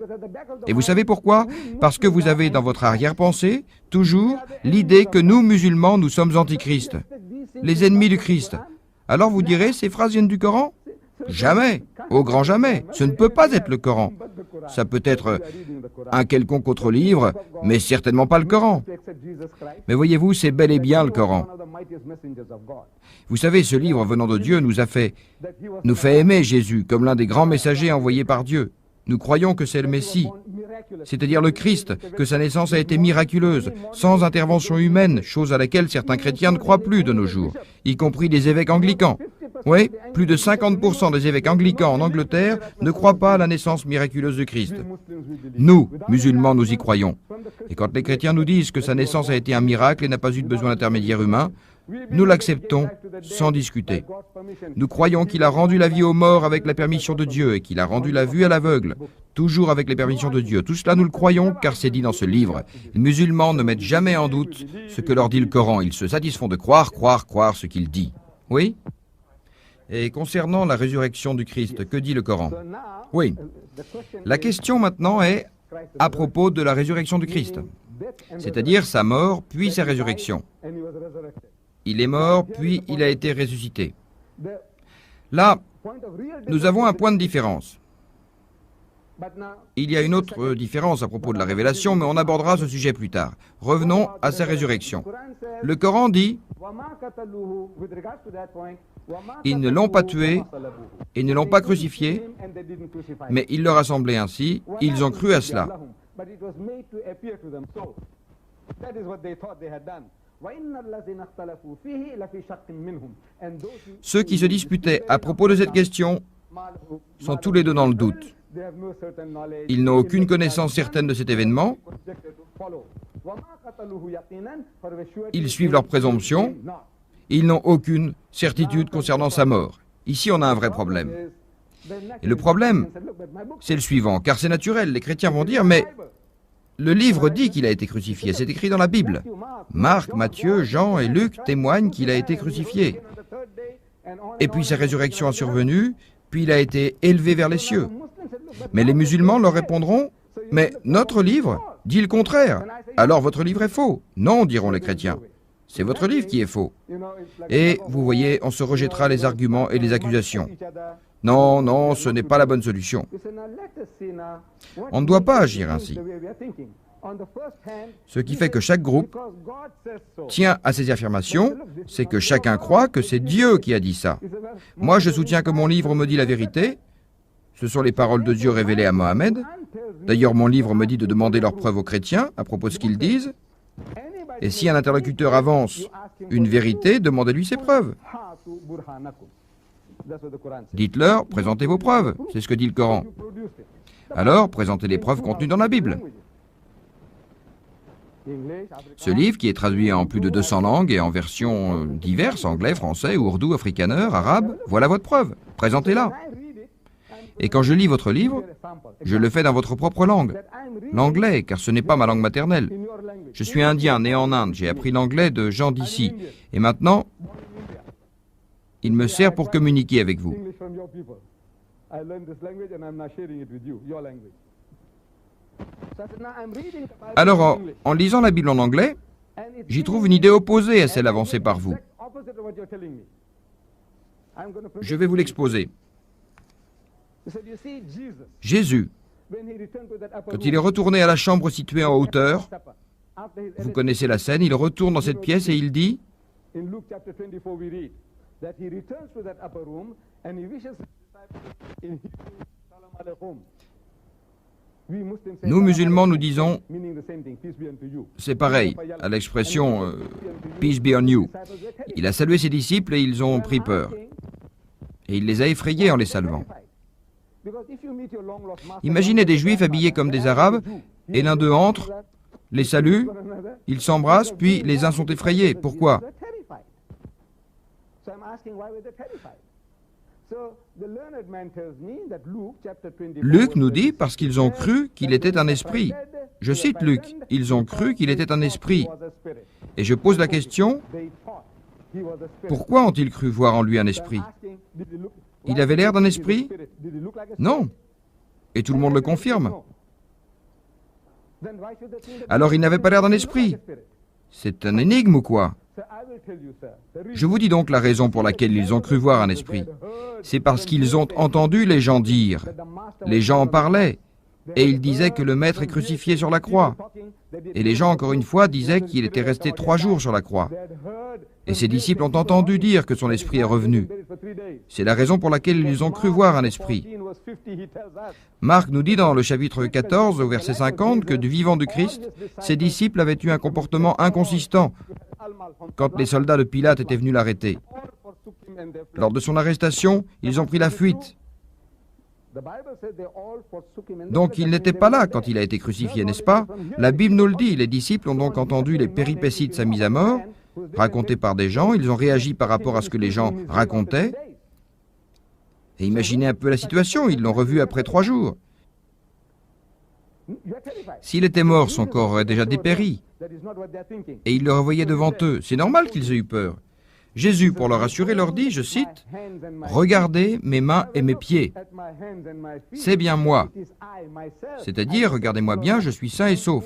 Et vous savez pourquoi? Parce que vous avez dans votre arrière-pensée toujours l'idée que nous, musulmans, nous sommes antichrist, les ennemis du Christ. Alors vous direz, ces phrases viennent du Coran? Jamais, au grand jamais. Ce ne peut pas être le Coran. Ça peut être un quelconque autre livre, mais certainement pas le Coran. Mais voyez-vous, c'est bel et bien le Coran. Vous savez, ce livre venant de Dieu nous fait aimer Jésus comme l'un des grands messagers envoyés par Dieu. Nous croyons que c'est le Messie, c'est-à-dire le Christ, que sa naissance a été miraculeuse, sans intervention humaine, chose à laquelle certains chrétiens ne croient plus de nos jours, y compris des évêques anglicans. Oui, plus de 50% des évêques anglicans en Angleterre ne croient pas à la naissance miraculeuse du Christ. Nous, musulmans, nous y croyons. Et quand les chrétiens nous disent que sa naissance a été un miracle et n'a pas eu besoin d'intermédiaire humain, nous l'acceptons sans discuter. Nous croyons qu'il a rendu la vie aux morts avec la permission de Dieu et qu'il a rendu la vue à l'aveugle, toujours avec les permissions de Dieu. Tout cela, nous le croyons car c'est dit dans ce livre. Les musulmans ne mettent jamais en doute ce que leur dit le Coran. Ils se satisfont de croire ce qu'il dit. Oui ? Et concernant la résurrection du Christ, que dit le Coran? Oui. La question maintenant est à propos de la résurrection du Christ, c'est-à-dire sa mort puis sa résurrection. Il est mort, puis il a été ressuscité. Là, nous avons un point de différence. Il y a une autre différence à propos de la révélation, mais on abordera ce sujet plus tard. Revenons à sa résurrection. Le Coran dit « Ils ne l'ont pas tué, ils ne l'ont pas crucifié, mais il leur a semblé ainsi, ils ont cru à cela. » Ceux qui se disputaient à propos de cette question sont tous les deux dans le doute. Ils n'ont aucune connaissance certaine de cet événement. Ils suivent leur présomption. Ils n'ont aucune certitude concernant sa mort. Ici, on a un vrai problème. Et le problème, c'est le suivant, car c'est naturel. Les chrétiens vont dire, mais le livre dit qu'il a été crucifié, c'est écrit dans la Bible. Marc, Matthieu, Jean et Luc témoignent qu'il a été crucifié. Et puis sa résurrection a survenu, puis il a été élevé vers les cieux. Mais les musulmans leur répondront, mais notre livre dit le contraire. Alors votre livre est faux. Non, diront les chrétiens. C'est votre livre qui est faux. Et vous voyez, on se rejettera les arguments et les accusations. Non, non, ce n'est pas la bonne solution. On ne doit pas agir ainsi. Ce qui fait que chaque groupe tient à ses affirmations, c'est que chacun croit que c'est Dieu qui a dit ça. Moi, je soutiens que mon livre me dit la vérité. Ce sont les paroles de Dieu révélées à Mohammed. D'ailleurs, mon livre me dit de demander leurs preuves aux chrétiens à propos de ce qu'ils disent. Et si un interlocuteur avance une vérité, demandez-lui ses preuves. Dites-leur, présentez vos preuves, c'est ce que dit le Coran. Alors, présentez les preuves contenues dans la Bible. Ce livre, qui est traduit en plus de 200 langues et en versions diverses, anglais, français, ourdou, afrikaner, arabe, voilà votre preuve, présentez-la. Et quand je lis votre livre, je le fais dans votre propre langue, l'anglais, car ce n'est pas ma langue maternelle. Je suis indien, né en Inde, j'ai appris l'anglais de gens d'ici, et maintenant, il me sert pour communiquer avec vous. Alors, en lisant la Bible en anglais, j'y trouve une idée opposée à celle avancée par vous. Je vais vous l'exposer. Jésus, quand il est retourné à la chambre située en hauteur, vous connaissez la scène, il retourne dans cette pièce et il dit, nous musulmans nous disons, c'est pareil, à l'expression peace be on you. Il a salué ses disciples et ils ont pris peur. Et il les a effrayés en les saluant. Imaginez des juifs habillés comme des arabes, et l'un d'eux entre, les salue, ils s'embrassent, puis les uns sont effrayés. Pourquoi? Luc nous dit parce qu'ils ont cru qu'il était un esprit. Je cite Luc, ils ont cru qu'il était un esprit. Et je pose la question, pourquoi ont-ils cru voir en lui un esprit? Il avait l'air d'un esprit? Non. Et tout le monde le confirme. Alors il n'avait pas l'air d'un esprit. C'est un énigme ou quoi? Je vous dis donc la raison pour laquelle ils ont cru voir un esprit. C'est parce qu'ils ont entendu les gens dire. Les gens en parlaient. Et ils disaient que le Maître est crucifié sur la croix. Et les gens, encore une fois, disaient qu'il était resté 3 jours sur la croix. Et ses disciples ont entendu dire que son esprit est revenu. C'est la raison pour laquelle ils ont cru voir un esprit. Marc nous dit dans le chapitre 14, au verset 50, que du vivant du Christ, ses disciples avaient eu un comportement inconsistant quand les soldats de Pilate étaient venus l'arrêter. Lors de son arrestation, ils ont pris la fuite. Donc il n'était pas là quand il a été crucifié, n'est-ce pas? La Bible nous le dit. Les disciples ont donc entendu les péripéties de sa mise à mort, racontées par des gens. Ils ont réagi par rapport à ce que les gens racontaient. Et imaginez un peu la situation, ils l'ont revu après 3 jours. S'il était mort, son corps aurait déjà dépéri. Et ils le revoyaient devant eux. C'est normal qu'ils aient eu peur. Jésus, pour leur rassurer, leur dit, je cite, « Regardez mes mains et mes pieds. C'est bien moi. C'est-à-dire, regardez-moi bien, je suis sain et sauf.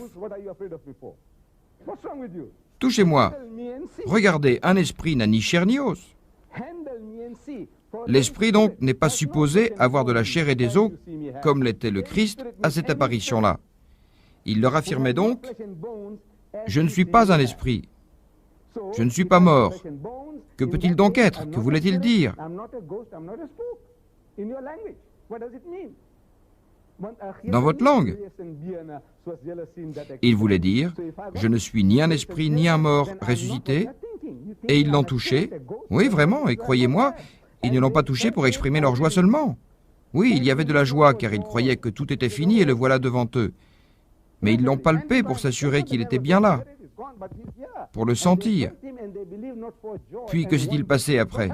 Touchez-moi. Regardez, un esprit n'a ni chair ni os. » L'esprit, donc, n'est pas supposé avoir de la chair et des os, comme l'était le Christ à cette apparition-là. Il leur affirmait donc, « Je ne suis pas un esprit. Je ne suis pas mort. Que peut-il donc être? Que voulait-il dire? » Dans votre langue, il voulait dire, je ne suis ni un esprit ni un mort ressuscité, et ils l'ont touché. Oui, vraiment, et croyez-moi, ils ne l'ont pas touché pour exprimer leur joie seulement. Oui, il y avait de la joie, car ils croyaient que tout était fini et le voilà devant eux. Mais ils l'ont palpé pour s'assurer qu'il était bien là, pour le sentir. Puis, que s'est-il passé après?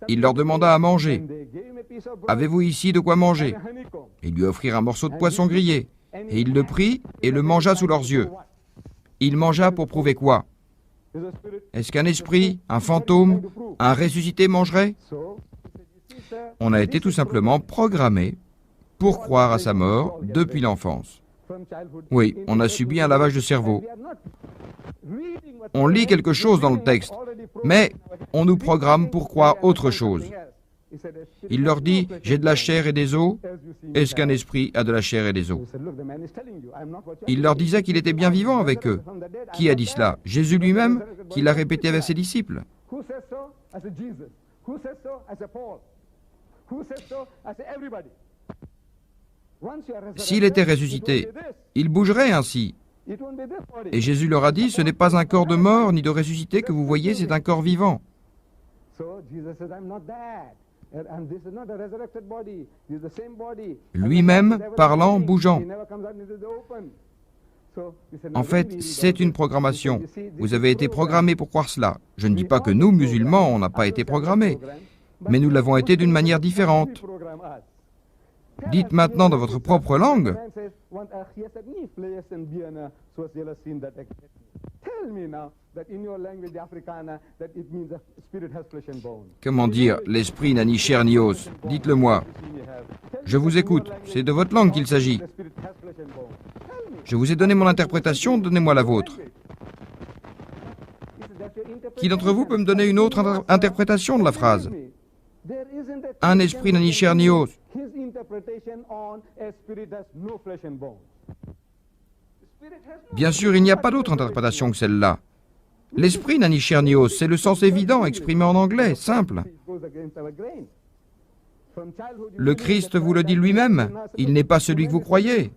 Il leur demanda à manger. « Avez-vous ici de quoi manger ?» Ils lui offrirent un morceau de poisson grillé. Et il le prit et le mangea sous leurs yeux. Il mangea pour prouver quoi? Est-ce qu'un esprit, un fantôme, un ressuscité mangerait? On a été tout simplement programmé pour croire à sa mort depuis l'enfance. Oui, on a subi un lavage de cerveau. On lit quelque chose dans le texte, mais on nous programme pour croire autre chose. Il leur dit, j'ai de la chair et des os. Est-ce qu'un esprit a de la chair et des os? Il leur disait qu'il était bien vivant avec eux. Qui a dit cela? Jésus lui-même, qui l'a répété avec ses disciples. S'il était ressuscité, il bougerait ainsi. Et Jésus leur a dit, ce n'est pas un corps de mort ni de ressuscité que vous voyez, c'est un corps vivant. Lui-même parlant, bougeant. En fait, c'est une programmation. Vous avez été programmés pour croire cela. Je ne dis pas que nous, musulmans, on n'a pas été programmés, mais nous l'avons été d'une manière différente. Dites maintenant dans votre propre langue. Comment dire, l'esprit n'a ni chair ni os? Dites-le moi. Je vous écoute, c'est de votre langue qu'il s'agit. Je vous ai donné mon interprétation, donnez-moi la vôtre. Qui d'entre vous peut me donner une autre interprétation de la phrase? Un esprit n'a ni chair ni os. Bien sûr, il n'y a pas d'autre interprétation que celle-là. L'esprit n'a ni chair ni os, c'est le sens évident exprimé en anglais, simple. Le Christ vous le dit lui-même, il n'est pas celui que vous croyez.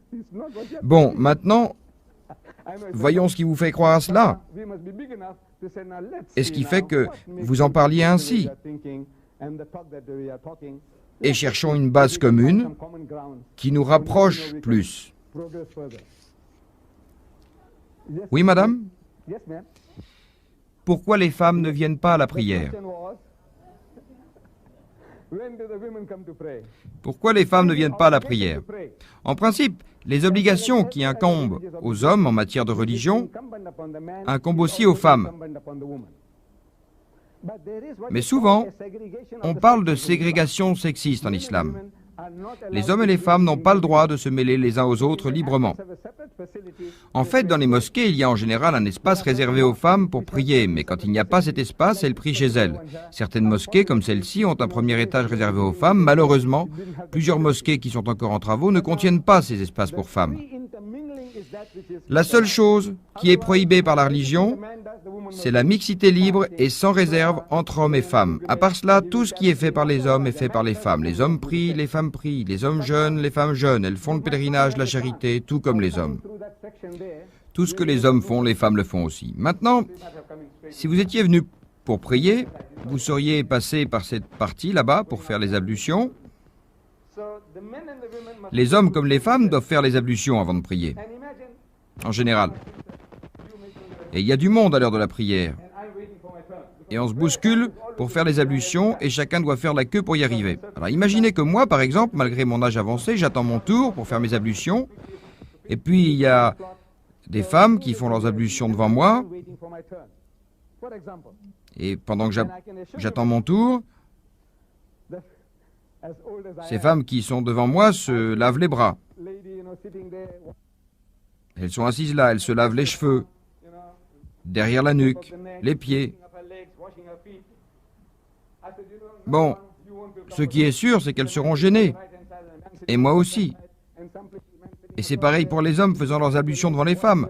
Bon, maintenant, voyons ce qui vous fait croire à cela. Et ce qui fait que vous en parliez ainsi. Et cherchons une base commune qui nous rapproche plus. Oui, madame? Pourquoi les femmes ne viennent pas à la prière? Pourquoi les femmes ne viennent pas à la prière? En principe, les obligations qui incombent aux hommes en matière de religion incombent aussi aux femmes. Mais souvent, on parle de ségrégation sexiste en islam. Les hommes et les femmes n'ont pas le droit de se mêler les uns aux autres librement. En fait, dans les mosquées, il y a en général un espace réservé aux femmes pour prier, mais quand il n'y a pas cet espace, elles prient chez elles. Certaines mosquées, comme celle-ci, ont un premier étage réservé aux femmes. Malheureusement, plusieurs mosquées qui sont encore en travaux ne contiennent pas ces espaces pour femmes. La seule chose qui est prohibée par la religion, c'est la mixité libre et sans réserve entre hommes et femmes. À part cela, tout ce qui est fait par les hommes est fait par les femmes. Les hommes prient, les femmes prient, les hommes jeûnent, les femmes jeûnent. Elles font le pèlerinage, la charité, tout comme les hommes. Tout ce que les hommes font, les femmes le font aussi. Maintenant, si vous étiez venu pour prier, vous seriez passé par cette partie là-bas pour faire les ablutions. Les hommes comme les femmes doivent faire les ablutions avant de prier, en général. Et il y a du monde à l'heure de la prière. Et on se bouscule pour faire les ablutions et chacun doit faire la queue pour y arriver. Alors imaginez que moi, par exemple, malgré mon âge avancé, j'attends mon tour pour faire mes ablutions. Et puis il y a des femmes qui font leurs ablutions devant moi. Et pendant que j'attends mon tour, ces femmes qui sont devant moi se lavent les bras. Elles sont assises là, elles se lavent les cheveux, derrière la nuque, les pieds. Bon, ce qui est sûr, c'est qu'elles seront gênées. Et moi aussi. Et c'est pareil pour les hommes faisant leurs ablutions devant les femmes.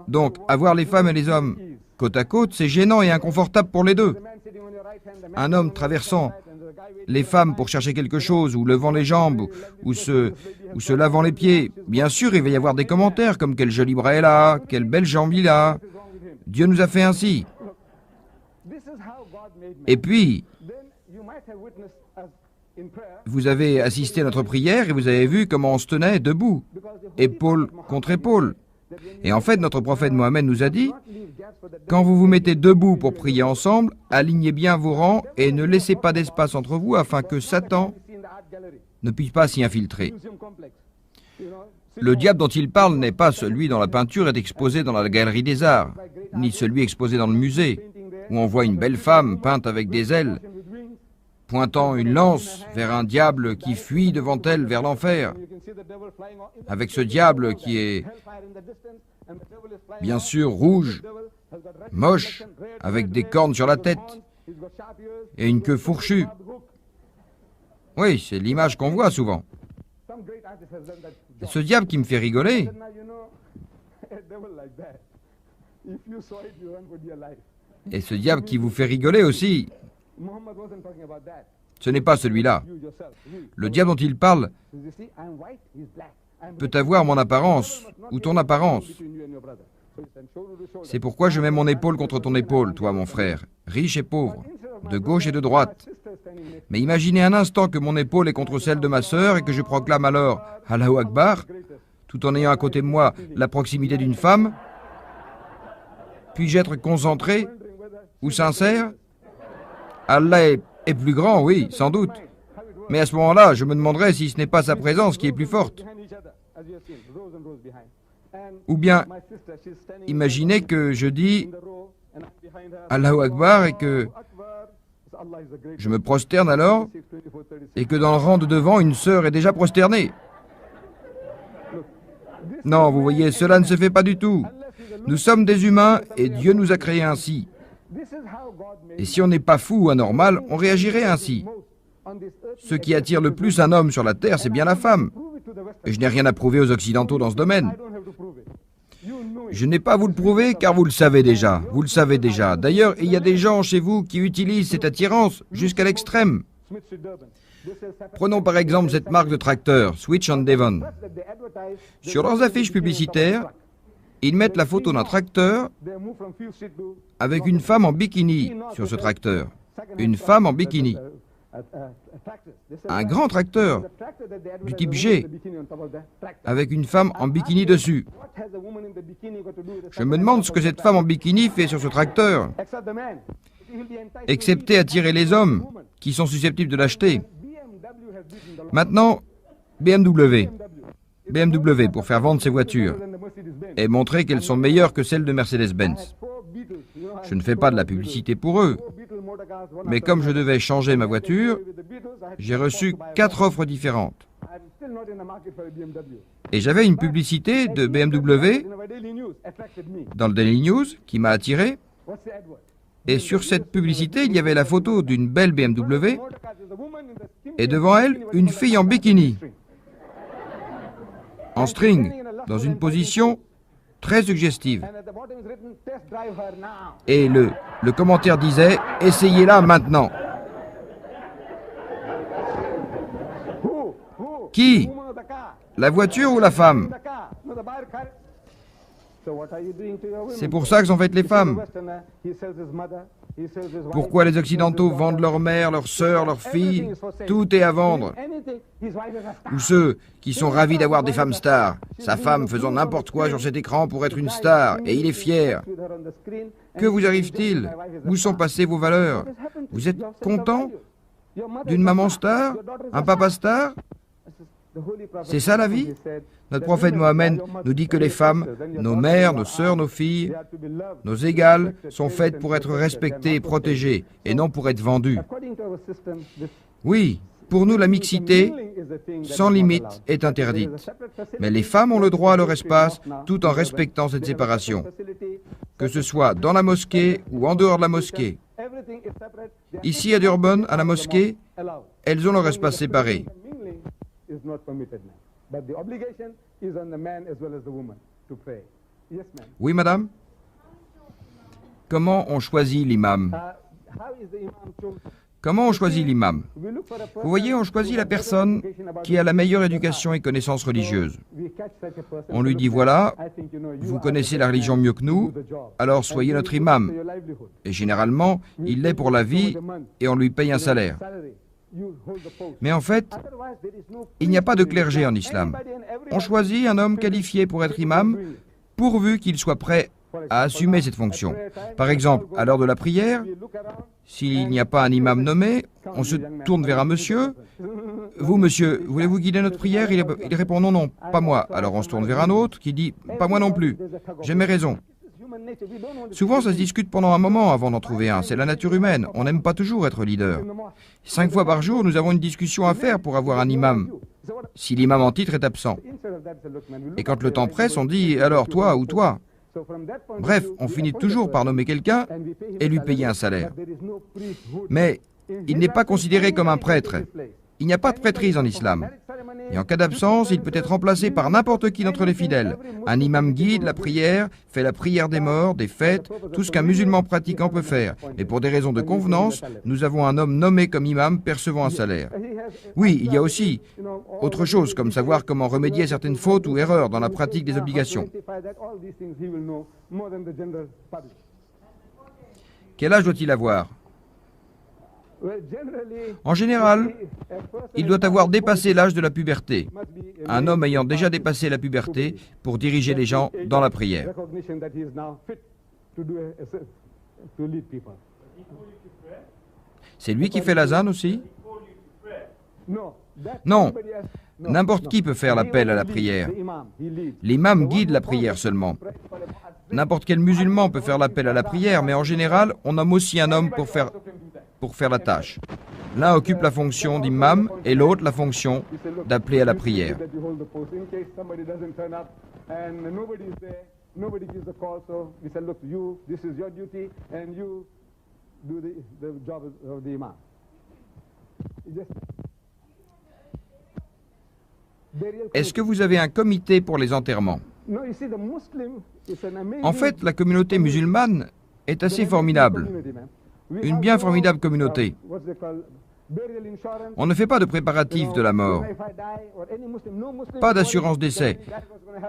Donc, avoir les femmes et les hommes côte à côte, c'est gênant et inconfortable pour les deux. Un homme traversant les femmes pour chercher quelque chose, ou levant les jambes, ou se lavant les pieds, bien sûr, il va y avoir des commentaires comme « Quel joli bras elle a, quelle belle jambe il a, Dieu nous a fait ainsi ». Et puis, vous avez assisté à notre prière et vous avez vu comment on se tenait debout, épaule contre épaule. Et en fait, notre prophète Mohammed nous a dit, quand vous vous mettez debout pour prier ensemble, alignez bien vos rangs et ne laissez pas d'espace entre vous afin que Satan ne puisse pas s'y infiltrer. Le diable dont il parle n'est pas celui dont la peinture est exposée dans la galerie des arts, ni celui exposé dans le musée, où on voit une belle femme peinte avec des ailes, pointant une lance vers un diable qui fuit devant elle vers l'enfer, avec ce diable qui est bien sûr rouge, moche, avec des cornes sur la tête et une queue fourchue. Oui, c'est l'image qu'on voit souvent. Et ce diable qui me fait rigoler, et ce diable qui vous fait rigoler aussi, ce n'est pas celui-là. Le diable dont il parle peut avoir mon apparence ou ton apparence. C'est pourquoi je mets mon épaule contre ton épaule, toi mon frère, riche et pauvre, de gauche et de droite. Mais imaginez un instant que mon épaule est contre celle de ma sœur et que je proclame alors « Allahu Akbar », tout en ayant à côté de moi la proximité d'une femme. Puis-je être concentré ou sincère? Allah est plus grand, oui, sans doute. Mais à ce moment-là, je me demanderai si ce n'est pas sa présence qui est plus forte. Ou bien, imaginez que je dis Allahu Akbar et que je me prosterne alors et que dans le rang de devant, une sœur est déjà prosternée. Non, vous voyez, cela ne se fait pas du tout. Nous sommes des humains et Dieu nous a créés ainsi. Et si on n'est pas fou ou anormal, on réagirait ainsi. Ce qui attire le plus un homme sur la terre, c'est bien la femme. Et je n'ai rien à prouver aux Occidentaux dans ce domaine. Je n'ai pas à vous le prouver car vous le savez déjà. Vous le savez déjà. D'ailleurs, il y a des gens chez vous qui utilisent cette attirance jusqu'à l'extrême. Prenons par exemple cette marque de tracteur, Switch and Devon. Sur leurs affiches publicitaires, ils mettent la photo d'un tracteur avec une femme en bikini sur ce tracteur. Une femme en bikini. Un grand tracteur du type G avec une femme en bikini dessus. Je me demande ce que cette femme en bikini fait sur ce tracteur, excepté attirer les hommes qui sont susceptibles de l'acheter. Maintenant, BMW, pour faire vendre ses voitures et montrer qu'elles sont meilleures que celles de Mercedes-Benz. Je ne fais pas de la publicité pour eux, mais comme je devais changer ma voiture, j'ai reçu 4 offres différentes. Et j'avais une publicité de BMW dans le Daily News qui m'a attiré. Et sur cette publicité, il y avait la photo d'une belle BMW et devant elle, une fille en bikini. en string, dans une position très suggestive. Et le commentaire disait « Essayez-la maintenant ». Qui? La voiture ou la femme? C'est pour ça que sont faites les femmes. Pourquoi les Occidentaux vendent leur mère, leur sœur, leur fille? Tout est à vendre. Ou ceux qui sont ravis d'avoir des femmes stars. Sa femme faisant n'importe quoi sur cet écran pour être une star, et il est fier. Que vous arrive-t-il? Où sont passées vos valeurs? Vous êtes content d'une maman star? Un papa star? C'est ça la vie? Notre prophète Mohammed nous dit que les femmes, nos mères, nos sœurs, nos filles, nos égales, sont faites pour être respectées et protégées, et non pour être vendues. Oui, pour nous, la mixité, sans limite, est interdite. Mais les femmes ont le droit à leur espace, tout en respectant cette séparation. Que ce soit dans la mosquée ou en dehors de la mosquée. Ici à Durban, à la mosquée, elles ont leur espace séparé. Oui, madame? Comment on choisit l'imam? Comment on choisit l'imam? Vous voyez, on choisit la personne qui a la meilleure éducation et connaissances religieuses. On lui dit, voilà, vous connaissez la religion mieux que nous, alors soyez notre imam. Et généralement, il l'est pour la vie et on lui paye un salaire. Mais en fait, il n'y a pas de clergé en islam. On choisit un homme qualifié pour être imam, pourvu qu'il soit prêt à assumer cette fonction. Par exemple, à l'heure de la prière, s'il n'y a pas un imam nommé, on se tourne vers un monsieur. Vous, monsieur, voulez-vous guider notre prière? Il répond non, non, pas moi. Alors on se tourne vers un autre qui dit pas moi non plus. J'ai mes raisons. Souvent, ça se discute pendant un moment avant d'en trouver un. C'est la nature humaine. On n'aime pas toujours être leader. 5 fois par jour, nous avons une discussion à faire pour avoir un imam, si l'imam en titre est absent. Et quand le temps presse, on dit alors toi ou toi. Bref, on finit toujours par nommer quelqu'un et lui payer un salaire. Mais il n'est pas considéré comme un prêtre. Il n'y a pas de prêtrise en islam. Et en cas d'absence, il peut être remplacé par n'importe qui d'entre les fidèles. Un imam guide la prière, fait la prière des morts, des fêtes, tout ce qu'un musulman pratiquant peut faire. Mais pour des raisons de convenance, nous avons un homme nommé comme imam percevant un salaire. Oui, il y a aussi autre chose, comme savoir comment remédier à certaines fautes ou erreurs dans la pratique des obligations. Quel âge doit-il avoir? En général, il doit avoir dépassé l'âge de la puberté. Un homme ayant déjà dépassé la puberté pour diriger les gens dans la prière. C'est lui qui fait l'azan aussi? Non, n'importe qui peut faire l'appel à la prière. L'imam guide la prière seulement. N'importe quel musulman peut faire l'appel à la prière, mais en général, on nomme aussi un homme pour faire la tâche. L'un occupe la fonction d'imam et l'autre la fonction d'appeler à la prière. Est-ce que vous avez un comité pour les enterrements? En fait, la communauté musulmane est assez formidable. Une bien formidable communauté. On ne fait pas de préparatifs de la mort. Pas d'assurance décès.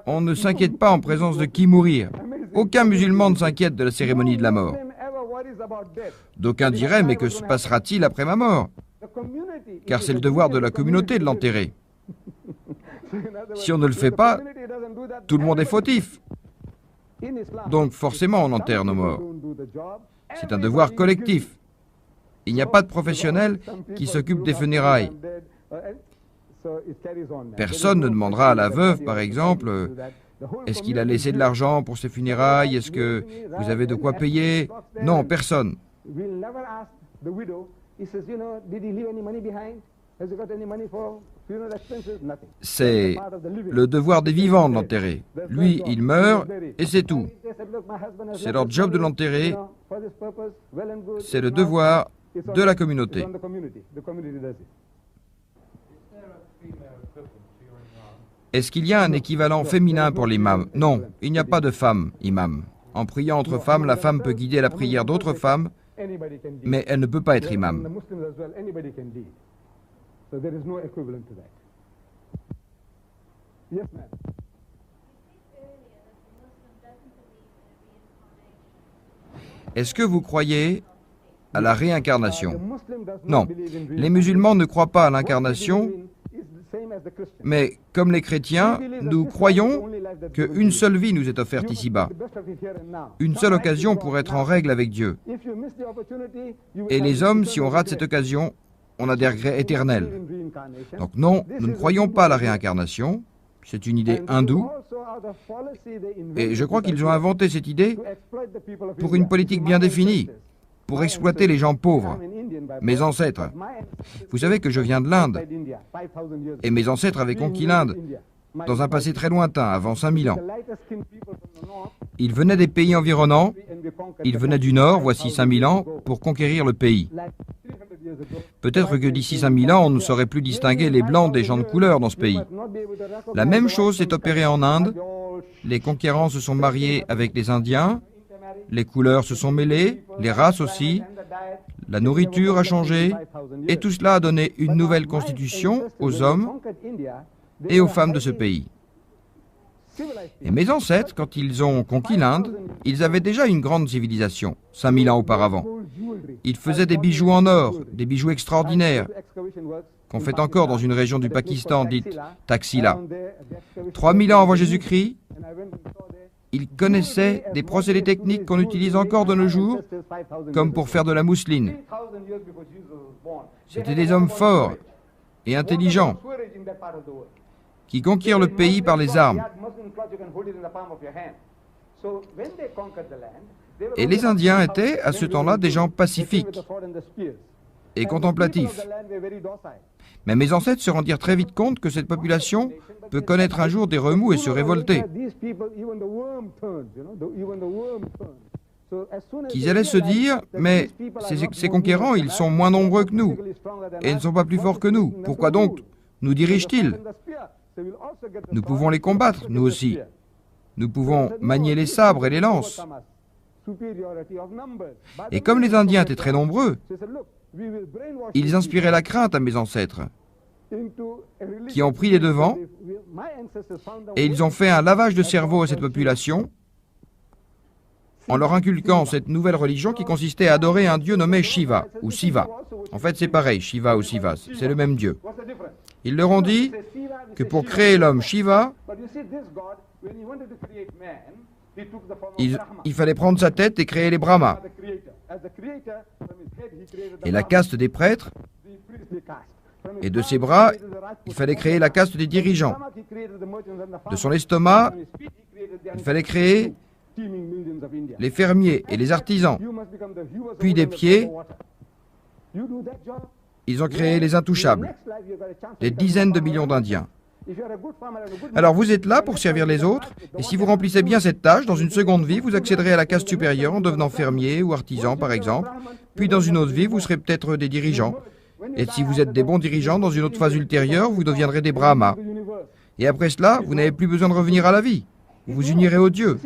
On ne s'inquiète pas en présence de qui mourir. Aucun musulman ne s'inquiète de la cérémonie de la mort. D'aucuns diraient, mais que se passera-t-il après ma mort? Car c'est le devoir de la communauté de l'enterrer. Si on ne le fait pas, tout le monde est fautif. Donc forcément on enterre nos morts. C'est un devoir collectif. Il n'y a pas de professionnel qui s'occupe des funérailles. Personne ne demandera à la veuve, par exemple, est-ce qu'il a laissé de l'argent pour ses funérailles? Est-ce que vous avez de quoi payer? Non, personne. C'est le devoir des vivants de l'enterrer. Lui, il meurt et c'est tout. C'est leur job de l'enterrer. C'est le devoir de la communauté. Est-ce qu'il y a un équivalent féminin pour l'imam? Non, il n'y a pas de femme imam. En priant entre femmes, la femme peut guider la prière d'autres femmes, Anybody can lead. mais elle ne peut pas être And the imam. Muslims as well, anybody can lead. So there is no equivalent to that. Yes, ma'am. Est-ce que vous croyez à la réincarnation? The Muslim does not Non, believe in les musulmans ne croient pas à l'incarnation, What we believe in is the same as the Christians. mais comme les chrétiens, nous croyons qu'une seule vie nous est offerte You must ici-bas, make the best of it here and now. une seule occasion pour être en règle avec Dieu. If you miss the opportunity, you will Et have les hommes, eternal si on rate regret. cette occasion, on a des regrets We éternels. believe in reincarnation. Donc non, nous ne croyons pas à la réincarnation, c'est une idée And hindoue, also out of policy, they invented et je crois this qu'ils ont idea inventé cette idée to exploit the people of pour India. une politique bien définie, pour exploiter les gens pauvres, I'm an Indian by mes birth, ancêtres. but my ancestors Vous savez que je viens de l'Inde, outside India, 5,000 years et mes ancêtres avaient ago. conquis l'Inde dans un passé très lointain, avant 5000 ans. Ils venaient des pays environnants, ils venaient du nord, voici 5000 ans, pour conquérir le pays. Peut-être que d'ici 5000 ans, on ne saurait plus distinguer les blancs des gens de couleur dans ce pays. La même chose s'est opérée en Inde. Les conquérants se sont mariés avec les Indiens, les couleurs se sont mêlées, les races aussi, la nourriture a changé, et tout cela a donné une nouvelle constitution aux hommes et aux femmes de ce pays. Et mes ancêtres, quand ils ont conquis l'Inde, ils avaient déjà une grande civilisation, 5000 ans auparavant. Ils faisaient des bijoux en or, des bijoux extraordinaires, qu'on fait encore dans une région du Pakistan dite Taxila. 3000 ans avant Jésus-Christ, ils connaissaient des procédés techniques qu'on utilise encore de nos jours, comme pour faire de la mousseline. C'était des hommes forts et intelligents qui conquirent le pays par les armes. Et les Indiens étaient, à ce temps-là, des gens pacifiques et contemplatifs. Mais mes ancêtres se rendirent très vite compte que cette population peut connaître un jour des remous et se révolter. Qu'ils allaient se dire, mais ces conquérants, ils sont moins nombreux que nous et ne sont pas plus forts que nous. Pourquoi donc nous dirigent-ils? Nous pouvons les combattre, nous aussi. Nous pouvons manier les sabres et les lances. Et comme les Indiens étaient très nombreux, ils inspiraient la crainte à mes ancêtres, qui ont pris les devants, et ils ont fait un lavage de cerveau à cette population, en leur inculquant cette nouvelle religion qui consistait à adorer un dieu nommé Shiva, ou Siva. En fait, c'est pareil, Shiva ou Siva, c'est le même dieu. Ils leur ont dit que pour créer l'homme Shiva, il fallait prendre sa tête et créer les Brahmas. Et la caste des prêtres, et de ses bras, il fallait créer la caste des dirigeants. De son estomac, il fallait créer les fermiers et les artisans. Puis des pieds, ils ont créé les intouchables, des dizaines de millions d'Indiens. Alors vous êtes là pour servir les autres, et si vous remplissez bien cette tâche, dans une seconde vie, vous accéderez à la caste supérieure en devenant fermier ou artisan par exemple, puis dans une autre vie, vous serez peut-être des dirigeants. Et si vous êtes des bons dirigeants, dans une autre phase ultérieure, vous deviendrez des brahmas. Et après cela, vous n'avez plus besoin de revenir à la vie. Vous vous unirez aux dieux.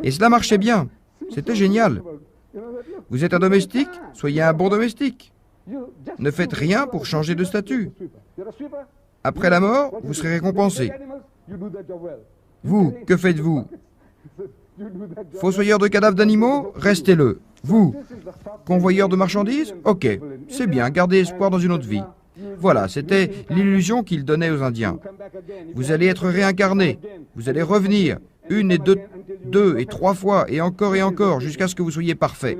Et cela marchait bien. C'était génial. Vous êtes un domestique, soyez un bon domestique. Ne faites rien pour changer de statut. Après la mort, vous serez récompensé. Vous, que faites-vous? Fossoyeur de cadavres d'animaux, restez-le. Vous, convoyeur de marchandises, ok, c'est bien, gardez espoir dans une autre vie. Voilà, c'était l'illusion qu'il donnait aux Indiens. Vous allez être réincarné, vous allez revenir, une et deux et trois fois, et encore, jusqu'à ce que vous soyez parfait.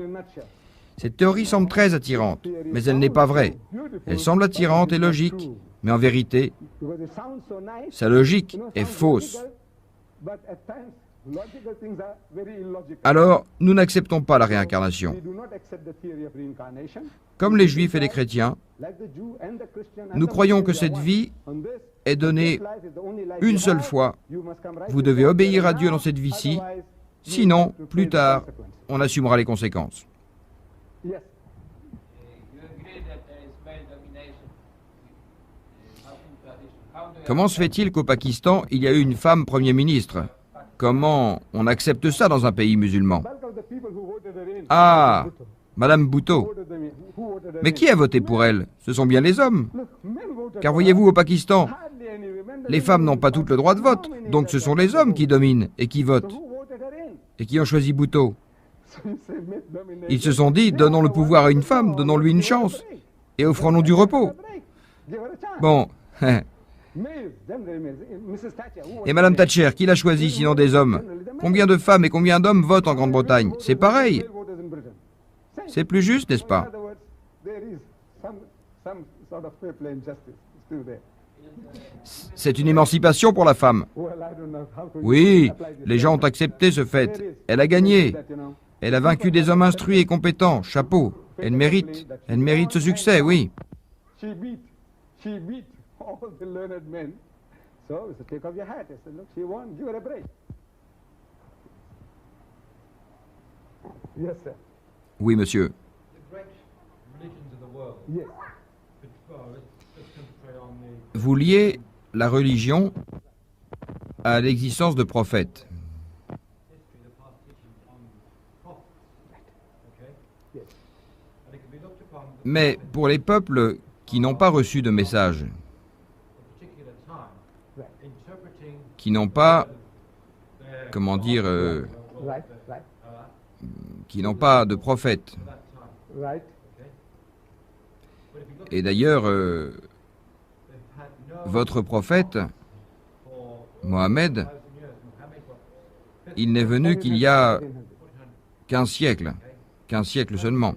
Cette théorie semble très attirante, mais elle n'est pas vraie. Elle semble attirante et logique, mais en vérité, sa logique est fausse. Alors, nous n'acceptons pas la réincarnation. Comme les Juifs et les chrétiens, nous croyons que cette vie est donnée une seule fois. Vous devez obéir à Dieu dans cette vie-ci, sinon, plus tard, on assumera les conséquences. Comment se fait-il qu'au Pakistan, il y a eu une femme Premier ministre? Comment on accepte ça dans un pays musulman? Ah, Madame Bhutto. Mais qui a voté pour elle? Ce sont bien les hommes. Car voyez-vous, au Pakistan, les femmes n'ont pas tout le droit de vote, donc ce sont les hommes qui dominent et qui votent. Et qui ont choisi Bhutto? Ils se sont dit, donnons le pouvoir à une femme, donnons-lui une chance, et offrons-nous du repos. Bon. Et Madame Thatcher, qui l'a choisi sinon des hommes? Combien de femmes et combien d'hommes votent en Grande-Bretagne? C'est pareil. C'est plus juste, n'est-ce pas? C'est une émancipation pour la femme. Oui, les gens ont accepté ce fait. Elle a gagné. Elle a vaincu des hommes instruits et compétents. Chapeau. Elle mérite ce succès, oui. Oui, monsieur. Vous liez la religion à l'existence de prophètes. Mais pour les peuples qui n'ont pas reçu de message, qui n'ont pas, comment dire, qui n'ont pas de prophète. Et d'ailleurs, votre prophète, Mohammed, il n'est venu qu'il y a 15 siècles seulement.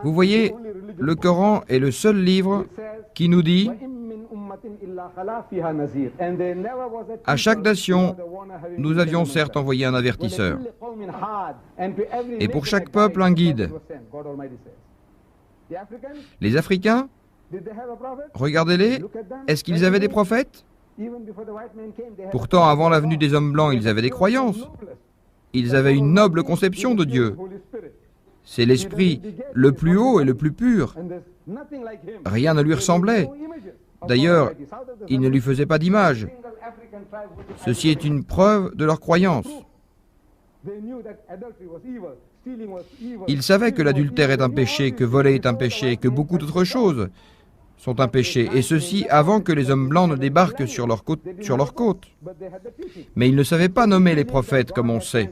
Vous voyez, le Coran est le seul livre qui nous dit à chaque nation, nous avions certes envoyé un avertisseur, et pour chaque peuple un guide. Les Africains, regardez-les, est-ce qu'ils avaient des prophètes? Pourtant, avant la venue des hommes blancs, ils avaient des croyances. Ils avaient une noble conception de Dieu. C'est l'esprit le plus haut et le plus pur. Rien ne lui ressemblait. D'ailleurs, il ne lui faisait pas d'image. Ceci est une preuve de leur croyance. Ils savaient que l'adultère est un péché, que voler est un péché, que beaucoup d'autres choses sont un péché, et ceci avant que les hommes blancs ne débarquent sur leur côte. Mais ils ne savaient pas nommer les prophètes comme on sait.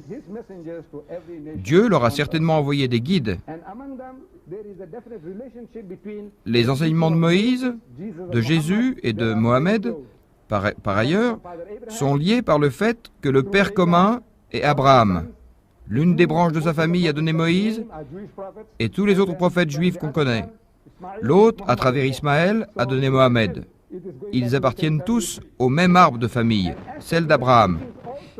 Dieu leur a certainement envoyé des guides. Les enseignements de Moïse, de Jésus et de Mohammed, par ailleurs, sont liés par le fait que le père commun est Abraham. L'une des branches de sa famille a donné Moïse et tous les autres prophètes juifs qu'on connaît. L'autre, à travers Ismaël, a donné Mohammed. Ils appartiennent tous au même arbre de famille, celle d'Abraham.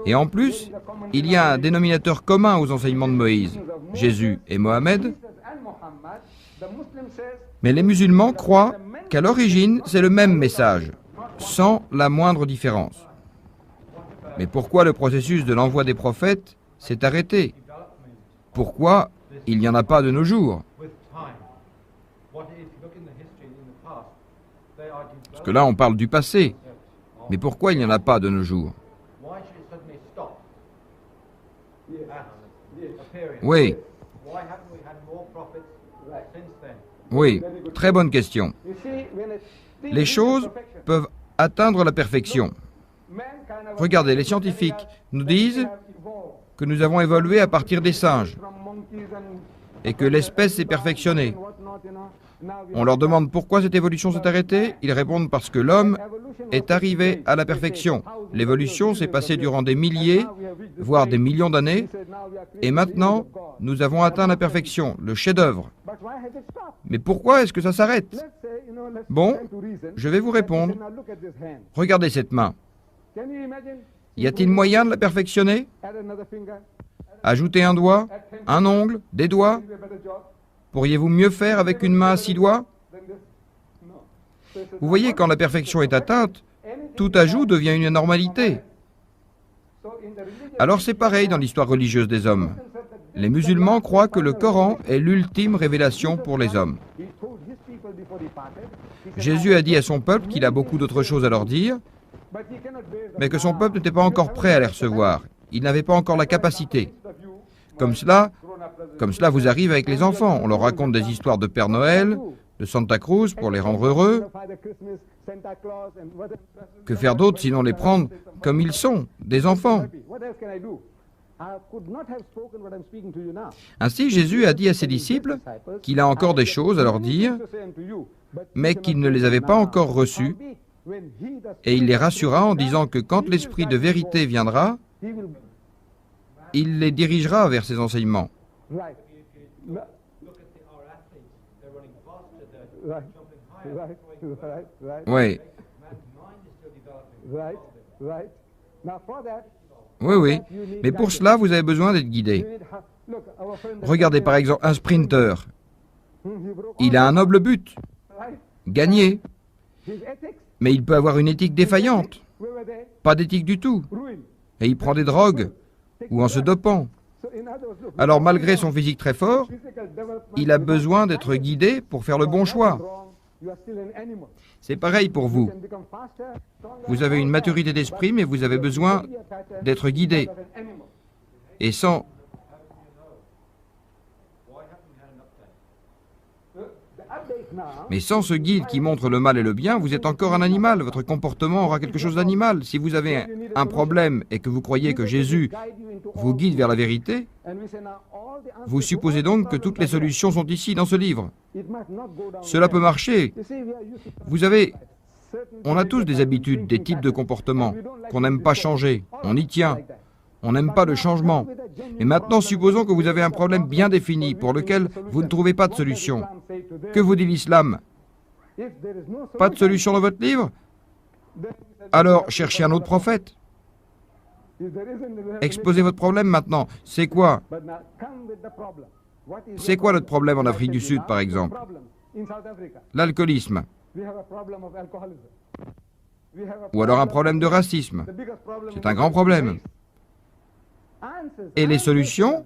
Et en plus, il y a un dénominateur commun aux enseignements de Moïse, Jésus et Mohammed. Mais les musulmans croient qu'à l'origine, c'est le même message, sans la moindre différence. Mais pourquoi le processus de l'envoi des prophètes s'est arrêté? Pourquoi il n'y en a pas de nos jours? Parce que là, on parle du passé. Mais pourquoi il n'y en a pas de nos jours? Oui. Oui, très bonne question. Les choses peuvent atteindre la perfection. Regardez, les scientifiques nous disent que nous avons évolué à partir des singes et que l'espèce s'est perfectionnée. On leur demande pourquoi cette évolution s'est arrêtée. Ils répondent parce que l'homme est arrivé à la perfection. L'évolution s'est passée durant des milliers, voire des millions d'années, et maintenant, nous avons atteint la perfection, le chef-d'œuvre. Mais pourquoi est-ce que ça s'arrête? Bon, je vais vous répondre. Regardez cette main. Y a-t-il moyen de la perfectionner? Ajouter un doigt, un ongle, des doigts? Pourriez-vous mieux faire avec une main à 6 doigts? Vous voyez, quand la perfection est atteinte, tout ajout devient une anormalité. Alors c'est pareil dans l'histoire religieuse des hommes. Les musulmans croient que le Coran est l'ultime révélation pour les hommes. Jésus a dit à son peuple qu'il a beaucoup d'autres choses à leur dire, mais que son peuple n'était pas encore prêt à les recevoir. Il n'avait pas encore la capacité. Comme cela vous arrive avec les enfants. On leur raconte des histoires de Père Noël, de Santa Cruz pour les rendre heureux. Que faire d'autre sinon les prendre comme ils sont, des enfants? Ainsi, Jésus a dit à ses disciples qu'il a encore des choses à leur dire, mais qu'il ne les avait pas encore reçues, et il les rassura en disant que quand l'Esprit de vérité viendra, il les dirigera vers ses enseignements. Oui. Oui. Mais pour cela, vous avez besoin d'être guidé. Regardez par exemple un sprinter. Il a un noble but, gagner. Mais il peut avoir une éthique défaillante. Pas d'éthique du tout. Et il prend des drogues ou en se dopant. Alors malgré son physique très fort, il a besoin d'être guidé pour faire le bon choix. C'est pareil pour vous. Vous avez une maturité d'esprit, mais vous avez besoin d'être guidé. Et sans ce guide qui montre le mal et le bien, vous êtes encore un animal. Votre comportement aura quelque chose d'animal. Si vous avez un problème et que vous croyez que Jésus vous guide vers la vérité, vous supposez donc que toutes les solutions sont ici, dans ce livre. Cela peut marcher. Vous savez, on a tous des habitudes, des types de comportements qu'on n'aime pas changer. On y tient. On n'aime pas le changement. Et maintenant, supposons que vous avez un problème bien défini pour lequel vous ne trouvez pas de solution. Que vous dit l'islam? Pas de solution dans votre livre? Alors, cherchez un autre prophète. Exposez votre problème maintenant. C'est quoi? C'est quoi notre problème en Afrique du Sud, par exemple? L'alcoolisme. Ou alors un problème de racisme. C'est un grand problème. Et les solutions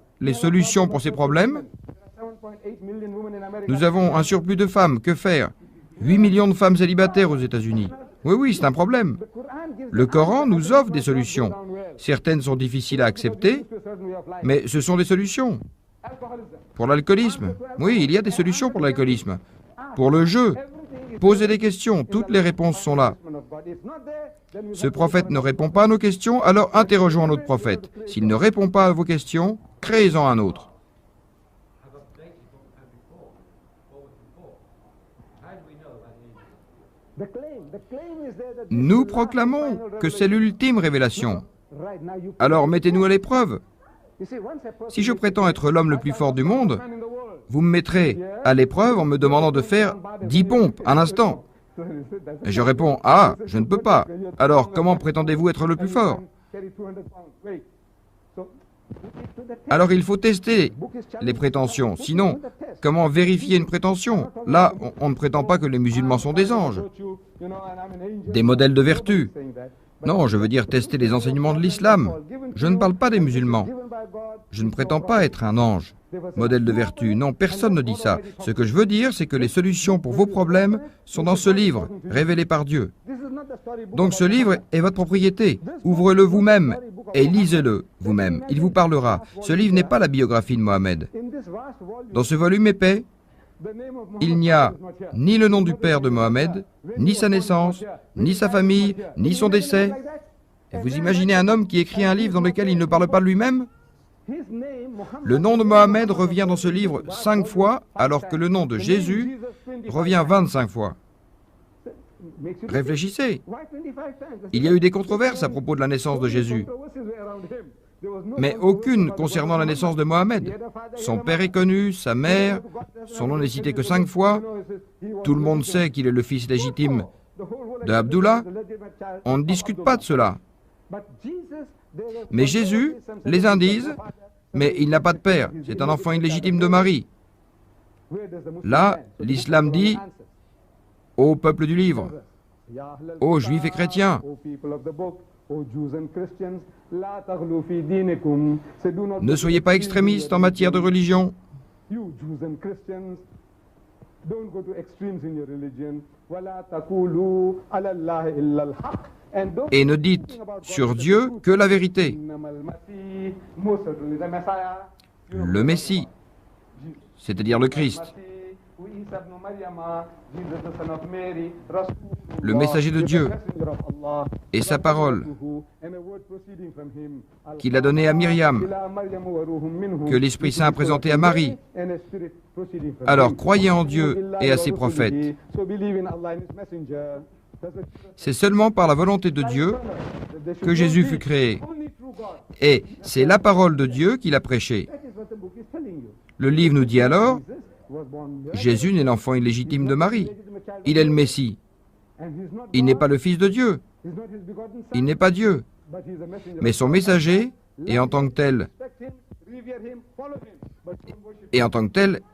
pour ces problèmes? Nous avons un surplus de femmes. Que faire? 8 millions de femmes célibataires aux États-Unis. Oui, c'est un problème. Le Coran nous offre des solutions. Certaines sont difficiles à accepter, mais ce sont des solutions. Pour l'alcoolisme, oui, il y a des solutions pour l'alcoolisme. Pour le jeu, posez des questions, toutes les réponses sont là. Ce prophète ne répond pas à nos questions, alors interrogeons un autre prophète. S'il ne répond pas à vos questions, créez-en un autre. Nous proclamons que c'est l'ultime révélation. Alors mettez-nous à l'épreuve. Si je prétends être l'homme le plus fort du monde, vous me mettrez à l'épreuve en me demandant de faire 10 pompes à l'instant. Et je réponds, ah, je ne peux pas. Alors comment prétendez-vous être le plus fort? Alors il faut tester les prétentions. Sinon, comment vérifier une prétention? Là, on ne prétend pas que les musulmans sont des anges, des modèles de vertu. Non, je veux dire tester les enseignements de l'islam. Je ne parle pas des musulmans. Je ne prétends pas être un ange, modèle de vertu. Non, personne ne dit ça. Ce que je veux dire, c'est que les solutions pour vos problèmes sont dans ce livre, révélé par Dieu. Donc ce livre est votre propriété. Ouvrez-le vous-même et lisez-le vous-même. Il vous parlera. Ce livre n'est pas la biographie de Mohammed. Dans ce volume épais, il n'y a ni le nom du père de Mohammed, ni sa naissance, ni sa famille, ni son décès. Et vous imaginez un homme qui écrit un livre dans lequel il ne parle pas de lui-même? Le nom de Mohammed revient dans ce livre 5 fois, alors que le nom de Jésus revient 25 fois. Réfléchissez. Il y a eu des controverses à propos de la naissance de Jésus, mais aucune concernant la naissance de Mohammed. Son père est connu, sa mère, son nom n'est cité que 5 fois. Tout le monde sait qu'il est le fils légitime de Abdullah. On ne discute pas de cela. Mais Jésus, les uns disent, mais il n'a pas de père, c'est un enfant illégitime de Marie. Là, l'islam dit, ô peuple du livre, ô juifs et chrétiens, ne soyez pas extrémistes en matière de religion. Don't go to extremes in your religion. وَلَا تَقُولُوا عَلَى اللَّهِ إِلَّا الْحَقِّ. And don't Et ne dites sur Dieu que la vérité. إِنَّمَا الْمَسِيحُ most certainly the Messiah. Le Messie, c'est-à-dire le Christ, le messager de Dieu et sa parole qu'il a donnée à Myriam, que l'Esprit Saint a présenté à Marie. Alors croyez en Dieu et à ses prophètes. C'est seulement par la volonté de Dieu que Jésus fut créé. Et c'est la parole de Dieu qu'il a prêchée. Le livre nous dit alors, Jésus n'est l'enfant illégitime de Marie. Il est le Messie. Il n'est pas le Fils de Dieu. Il n'est pas Dieu. Mais son messager, et en tant que tel,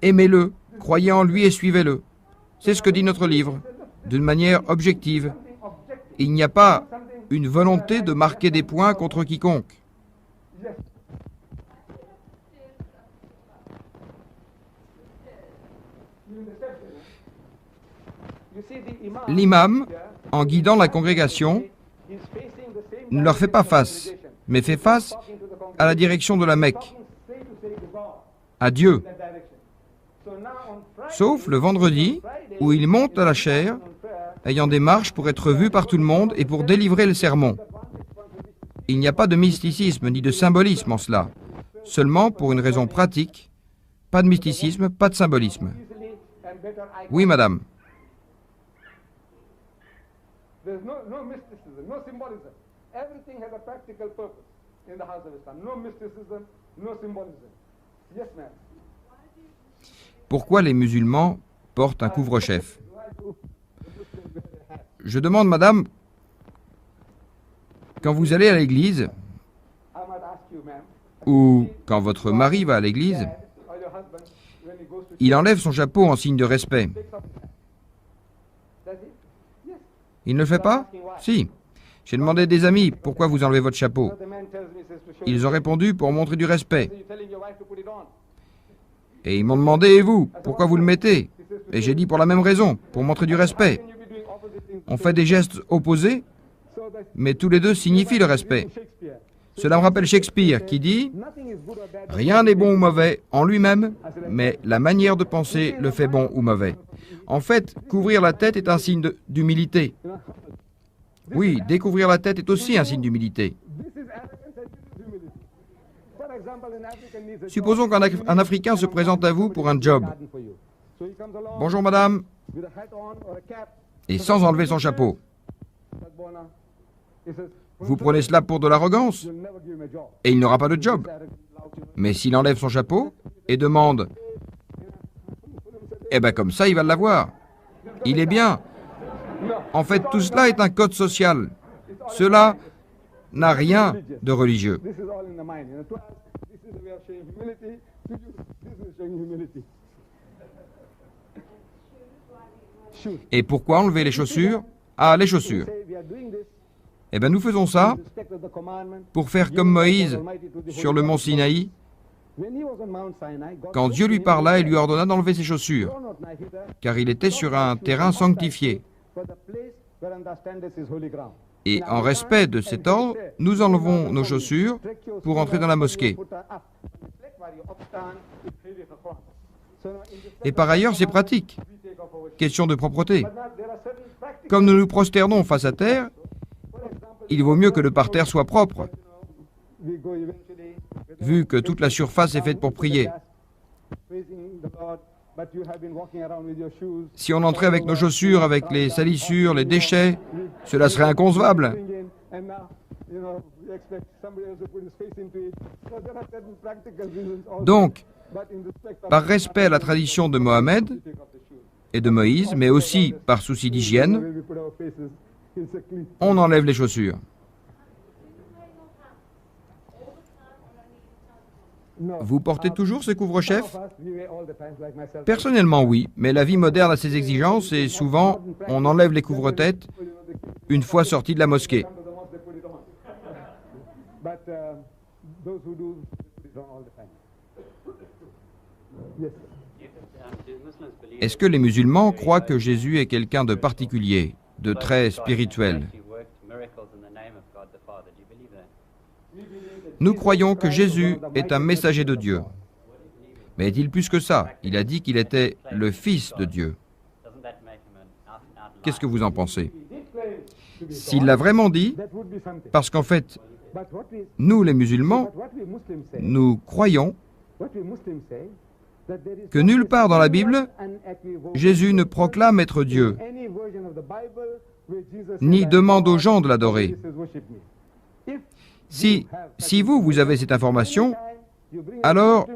aimez-le, croyez en lui et suivez-le. C'est ce que dit notre livre, d'une manière objective. Il n'y a pas une volonté de marquer des points contre quiconque. L'imam, en guidant la congrégation, ne leur fait pas face, mais fait face à la direction de la Mecque, à Dieu. Sauf le vendredi, où il monte à la chaire, ayant des marches pour être vu par tout le monde et pour délivrer le sermon. Il n'y a pas de mysticisme ni de symbolisme en cela, seulement pour une raison pratique, pas de mysticisme, pas de symbolisme. Oui, madame. There's no mysticism, no symbolism. Everything has a practical purpose in the house of Islam. No mysticism, no symbolism. Yes, ma'am. Pourquoi les musulmans portent un couvre-chef? Je demande, madame, quand vous allez à l'église, ou quand votre mari va à l'église, il enlève son chapeau en signe de respect. Il ne le fait pas? Si. J'ai demandé à des amis, pourquoi vous enlevez votre chapeau? Ils ont répondu, pour montrer du respect. Et ils m'ont demandé, et vous, pourquoi vous le mettez? Et j'ai dit, pour la même raison, pour montrer du respect. On fait des gestes opposés, mais tous les deux signifient le respect. Cela me rappelle Shakespeare qui dit « Rien n'est bon ou mauvais en lui-même, mais la manière de penser le fait bon ou mauvais. » En fait, couvrir la tête est un signe d'humilité. Oui, découvrir la tête est aussi un signe d'humilité. Supposons qu'un Africain se présente à vous pour un job. « Bonjour madame » et sans enlever son chapeau. Vous prenez cela pour de l'arrogance et il n'aura pas de job. Mais s'il enlève son chapeau et demande « Eh bien comme ça, il va l'avoir. Il est bien. » En fait, tout cela est un code social. Cela n'a rien de religieux. Et pourquoi enlever les chaussures? Ah, les chaussures. Eh bien, nous faisons ça pour faire comme Moïse sur le mont Sinaï, quand Dieu lui parla et lui ordonna d'enlever ses chaussures, car il était sur un terrain sanctifié. Et en respect de cet ordre, nous enlevons nos chaussures pour entrer dans la mosquée. Et par ailleurs, c'est pratique. Question de propreté. Comme nous nous prosternons face à terre, il vaut mieux que le parterre soit propre, vu que toute la surface est faite pour prier. Si on entrait avec nos chaussures, avec les salissures, les déchets, cela serait inconcevable. Donc, par respect à la tradition de Mohammed et de Moïse, mais aussi par souci d'hygiène, on enlève les chaussures. Vous portez toujours ce couvre-chef? Personnellement, oui, mais la vie moderne a ses exigences et souvent, on enlève les couvre-têtes une fois sorti de la mosquée. Est-ce que les musulmans croient que Jésus est quelqu'un de particulier, de très spirituel? Nous croyons que Jésus est un messager de Dieu. Mais est-il plus que ça? Il a dit qu'il était le Fils de Dieu. Qu'est-ce que vous en pensez? S'il l'a vraiment dit, parce qu'en fait, nous les musulmans, nous croyons que nulle part dans la Bible, Jésus ne proclame être Dieu, ni demande aux gens de l'adorer. Si vous avez cette information, alors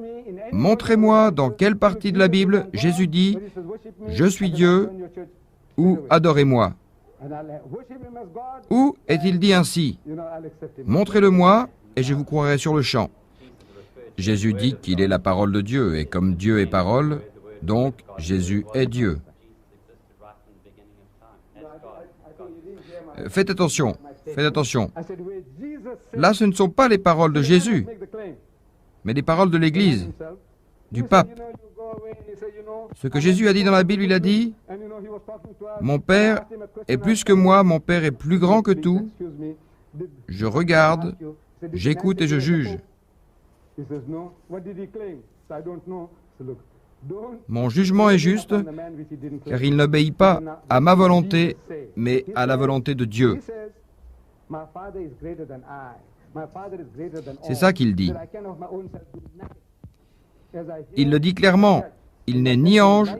montrez-moi dans quelle partie de la Bible Jésus dit « Je suis Dieu » ou « Adorez-moi ». Ou est-il dit ainsi « Montrez-le-moi et je vous croirai sur le champ ». Jésus dit qu'il est la parole de Dieu, et comme Dieu est parole, donc Jésus est Dieu. Faites attention, faites attention. Là, ce ne sont pas les paroles de Jésus, mais les paroles de l'Église, du pape. Ce que Jésus a dit dans la Bible, il a dit « Mon Père est plus que moi, mon Père est plus grand que tout. Je regarde, j'écoute et je juge. Mon jugement est juste, car il n'obéit pas à ma volonté, mais à la volonté de Dieu. » C'est ça qu'il dit. Il le dit clairement. Il n'est ni ange,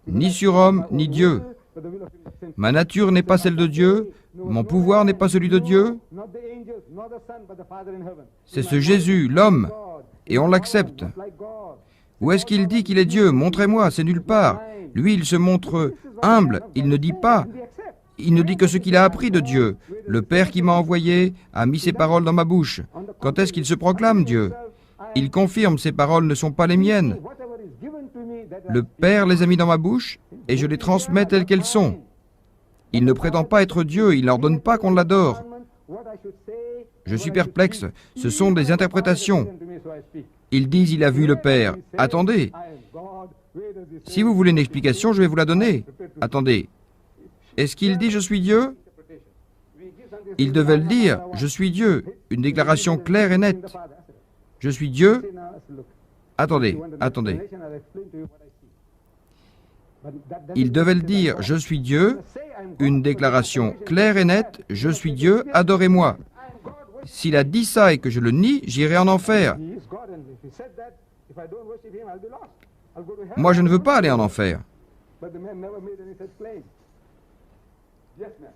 ni surhomme, ni Dieu. Ma nature n'est pas celle de Dieu, mon pouvoir n'est pas celui de Dieu. C'est ce Jésus, l'homme, et on l'accepte. Où est-ce qu'il dit qu'il est Dieu? Montrez-moi, c'est nulle part. Lui, il se montre humble, il ne dit pas. Il ne dit que ce qu'il a appris de Dieu. Le Père qui m'a envoyé a mis ses paroles dans ma bouche. Quand est-ce qu'il se proclame Dieu? Il confirme, ces paroles ne sont pas les miennes. Le Père les a mis dans ma bouche et je les transmets telles qu'elles sont. Il ne prétend pas être Dieu, il n'ordonne pas qu'on l'adore. Je suis perplexe, ce sont des interprétations. Ils disent il a vu le Père. Attendez. Si vous voulez une explication, je vais vous la donner. Attendez. Est-ce qu'il dit je suis Dieu? Il devait le dire, je suis Dieu. Une déclaration claire et nette. Je suis Dieu. Attendez, attendez. Il devait le dire, je suis Dieu. Une déclaration claire et nette, je suis Dieu, adorez-moi. S'il a dit ça et que je le nie, j'irai en enfer. Moi, je ne veux pas aller en enfer.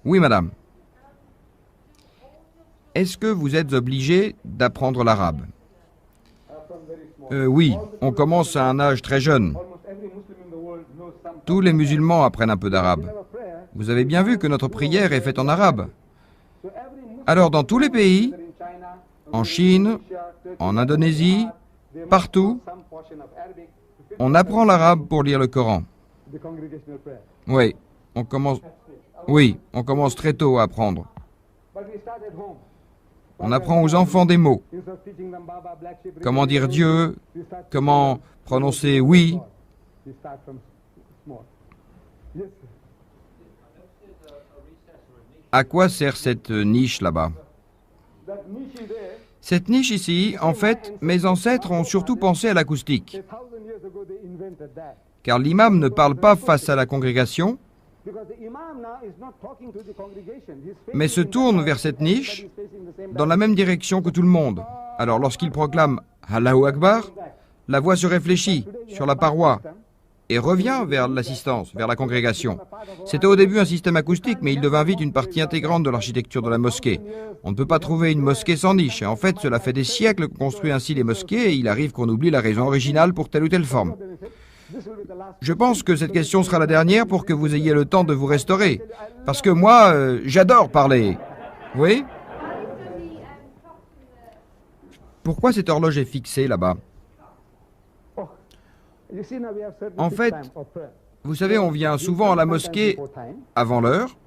Oui, madame. Est-ce que vous êtes obligé d'apprendre l'arabe? Oui, on commence à un âge très jeune. Tous les musulmans apprennent un peu d'arabe. Vous avez bien vu que notre prière est faite en arabe. Alors, dans tous les pays, en Chine, en Indonésie, partout, on apprend l'arabe pour lire le Coran. Oui, on commence très tôt à apprendre. On apprend aux enfants des mots. Comment dire Dieu, comment prononcer oui. À quoi sert cette niche là-bas? Cette niche ici, en fait, mes ancêtres ont surtout pensé à l'acoustique. Car l'imam ne parle pas face à la congrégation, mais se tourne vers cette niche dans la même direction que tout le monde. Alors lorsqu'il proclame « Allahu Akbar », la voix se réfléchit sur la paroi et revient vers l'assistance, vers la congrégation. C'était au début un système acoustique, mais il devint vite une partie intégrante de l'architecture de la mosquée. On ne peut pas trouver une mosquée sans niche. Et en fait, cela fait des siècles qu'on construit ainsi les mosquées et il arrive qu'on oublie la raison originale pour telle ou telle forme. Je pense que cette question sera la dernière pour que vous ayez le temps de vous restaurer. Parce que moi, j'adore parler. Oui? Pourquoi cette horloge est fixée là-bas? En fait, vous savez, on vient souvent à la mosquée avant l'heure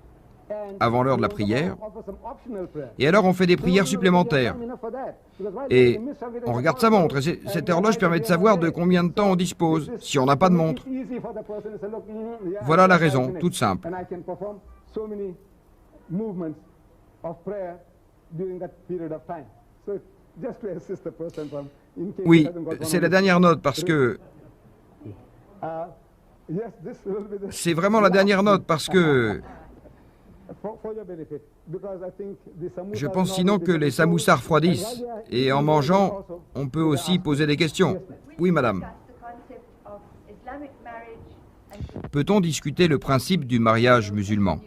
avant l'heure de la prière, et alors on fait des prières supplémentaires. Et on regarde sa montre, et cette horloge permet de savoir de combien de temps on dispose, si on n'a pas de montre. Voilà la raison, toute simple. Oui, c'est la dernière note parce que... C'est vraiment la dernière note parce que... Je pense sinon que les samoussas refroidissent. Et en mangeant, on peut aussi poser des questions. Oui, madame. Peut-on discuter le principe du mariage musulman?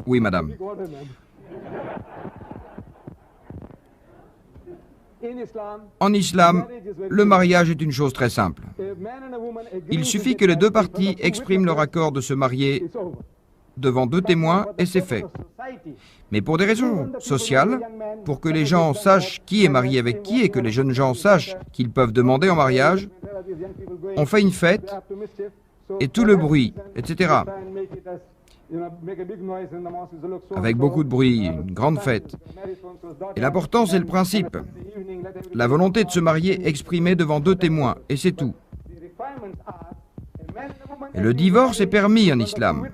Oui, madame. En islam, le mariage est une chose très simple. Il suffit que les deux parties expriment leur accord de se marier devant deux témoins et c'est fait. Mais pour des raisons sociales, pour que les gens sachent qui est marié avec qui et que les jeunes gens sachent qu'ils peuvent demander en mariage, on fait une fête et tout le bruit, etc. Avec beaucoup de bruit, une grande fête. Et l'important, c'est le principe. La volonté de se marier exprimée devant deux témoins, et c'est tout. Et le divorce est permis en islam.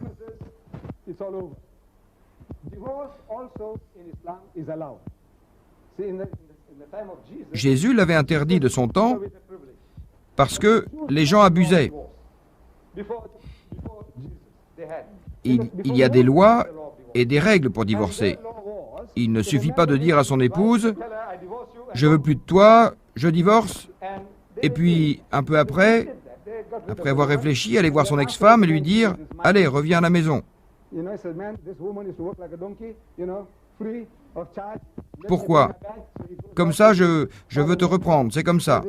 Jésus l'avait interdit de son temps parce que les gens abusaient. Il y a des lois et des règles pour divorcer. Il ne suffit pas de dire à son épouse « Je veux plus de toi, je divorce », et puis un peu après avoir réfléchi, aller voir son ex-femme et lui dire « Allez, reviens à la maison ». Pourquoi? Comme ça, je veux te reprendre, c'est comme ça.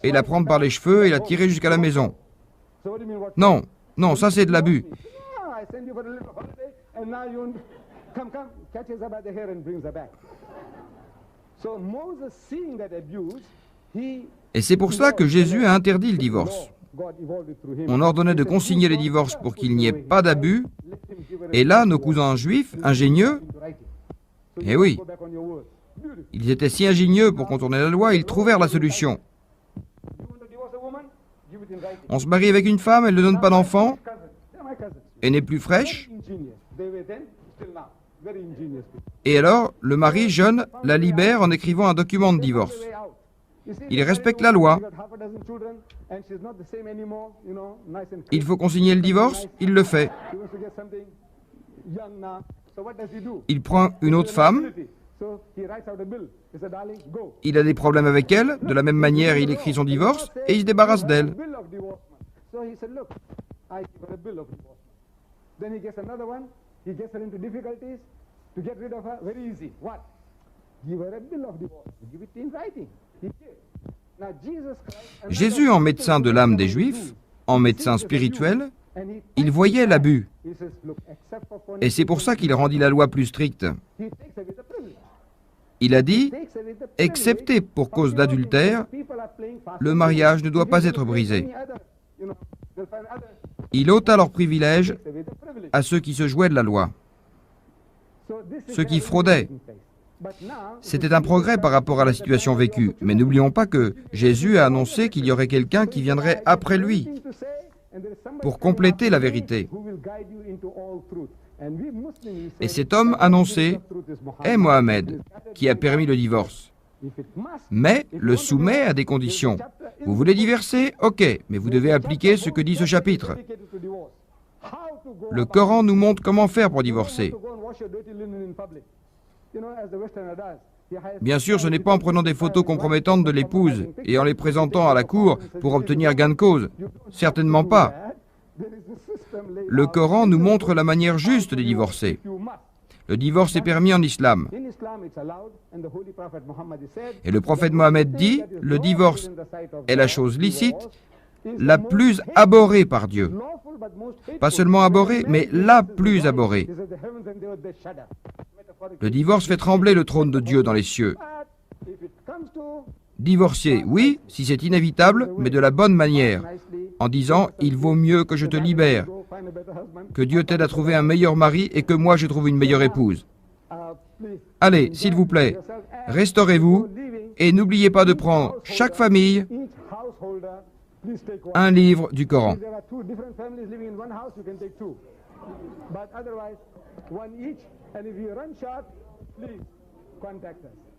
Et la prendre par les cheveux et la tirer jusqu'à la maison. Non, non, ça c'est de l'abus. Et c'est pour cela que Jésus a interdit le divorce. On ordonnait de consigner les divorces pour qu'il n'y ait pas d'abus. Et là, nos cousins juifs, ingénieux, eh oui, ils étaient si ingénieux pour contourner la loi, ils trouvèrent la solution. On se marie avec une femme, elle ne donne pas d'enfant, et n'est plus fraîche. Et alors, le mari jeune la libère en écrivant un document de divorce. Il respecte la loi. Il faut consigner le divorce, il le fait. Il prend une autre femme. Il a des problèmes avec elle. De la même manière, il écrit son divorce et il se débarrasse d'elle. Jésus, en médecin de l'âme des Juifs, en médecin spirituel, il voyait l'abus. Et c'est pour ça qu'il rendit la loi plus stricte. Il a dit, excepté pour cause d'adultère, le mariage ne doit pas être brisé. Il ôta leurs privilèges à ceux qui se jouaient de la loi, ceux qui fraudaient. C'était un progrès par rapport à la situation vécue, mais n'oublions pas que Jésus a annoncé qu'il y aurait quelqu'un qui viendrait après lui pour compléter la vérité. Et cet homme annoncé est Mohammed, qui a permis le divorce. Mais le soumet à des conditions. Vous voulez divorcer? Ok, mais vous devez appliquer ce que dit ce chapitre. Le Coran nous montre comment faire pour divorcer. Bien sûr, ce n'est pas en prenant des photos compromettantes de l'épouse et en les présentant à la cour pour obtenir gain de cause. Certainement pas. Le Coran nous montre la manière juste de divorcer. Le divorce est permis en islam. Et le prophète Mohammed dit, le divorce est la chose licite, la plus abhorrée par Dieu. Pas seulement abhorrée, mais la plus abhorrée. Le divorce fait trembler le trône de Dieu dans les cieux. Divorcer, oui, si c'est inévitable, mais de la bonne manière, en disant « il vaut mieux que je te libère » Que Dieu t'aide à trouver un meilleur mari et que moi je trouve une meilleure épouse. Allez, s'il vous plaît, restaurez-vous et n'oubliez pas de prendre chaque famille un livre du Coran. But otherwise, one each, and if you run short, please contact us.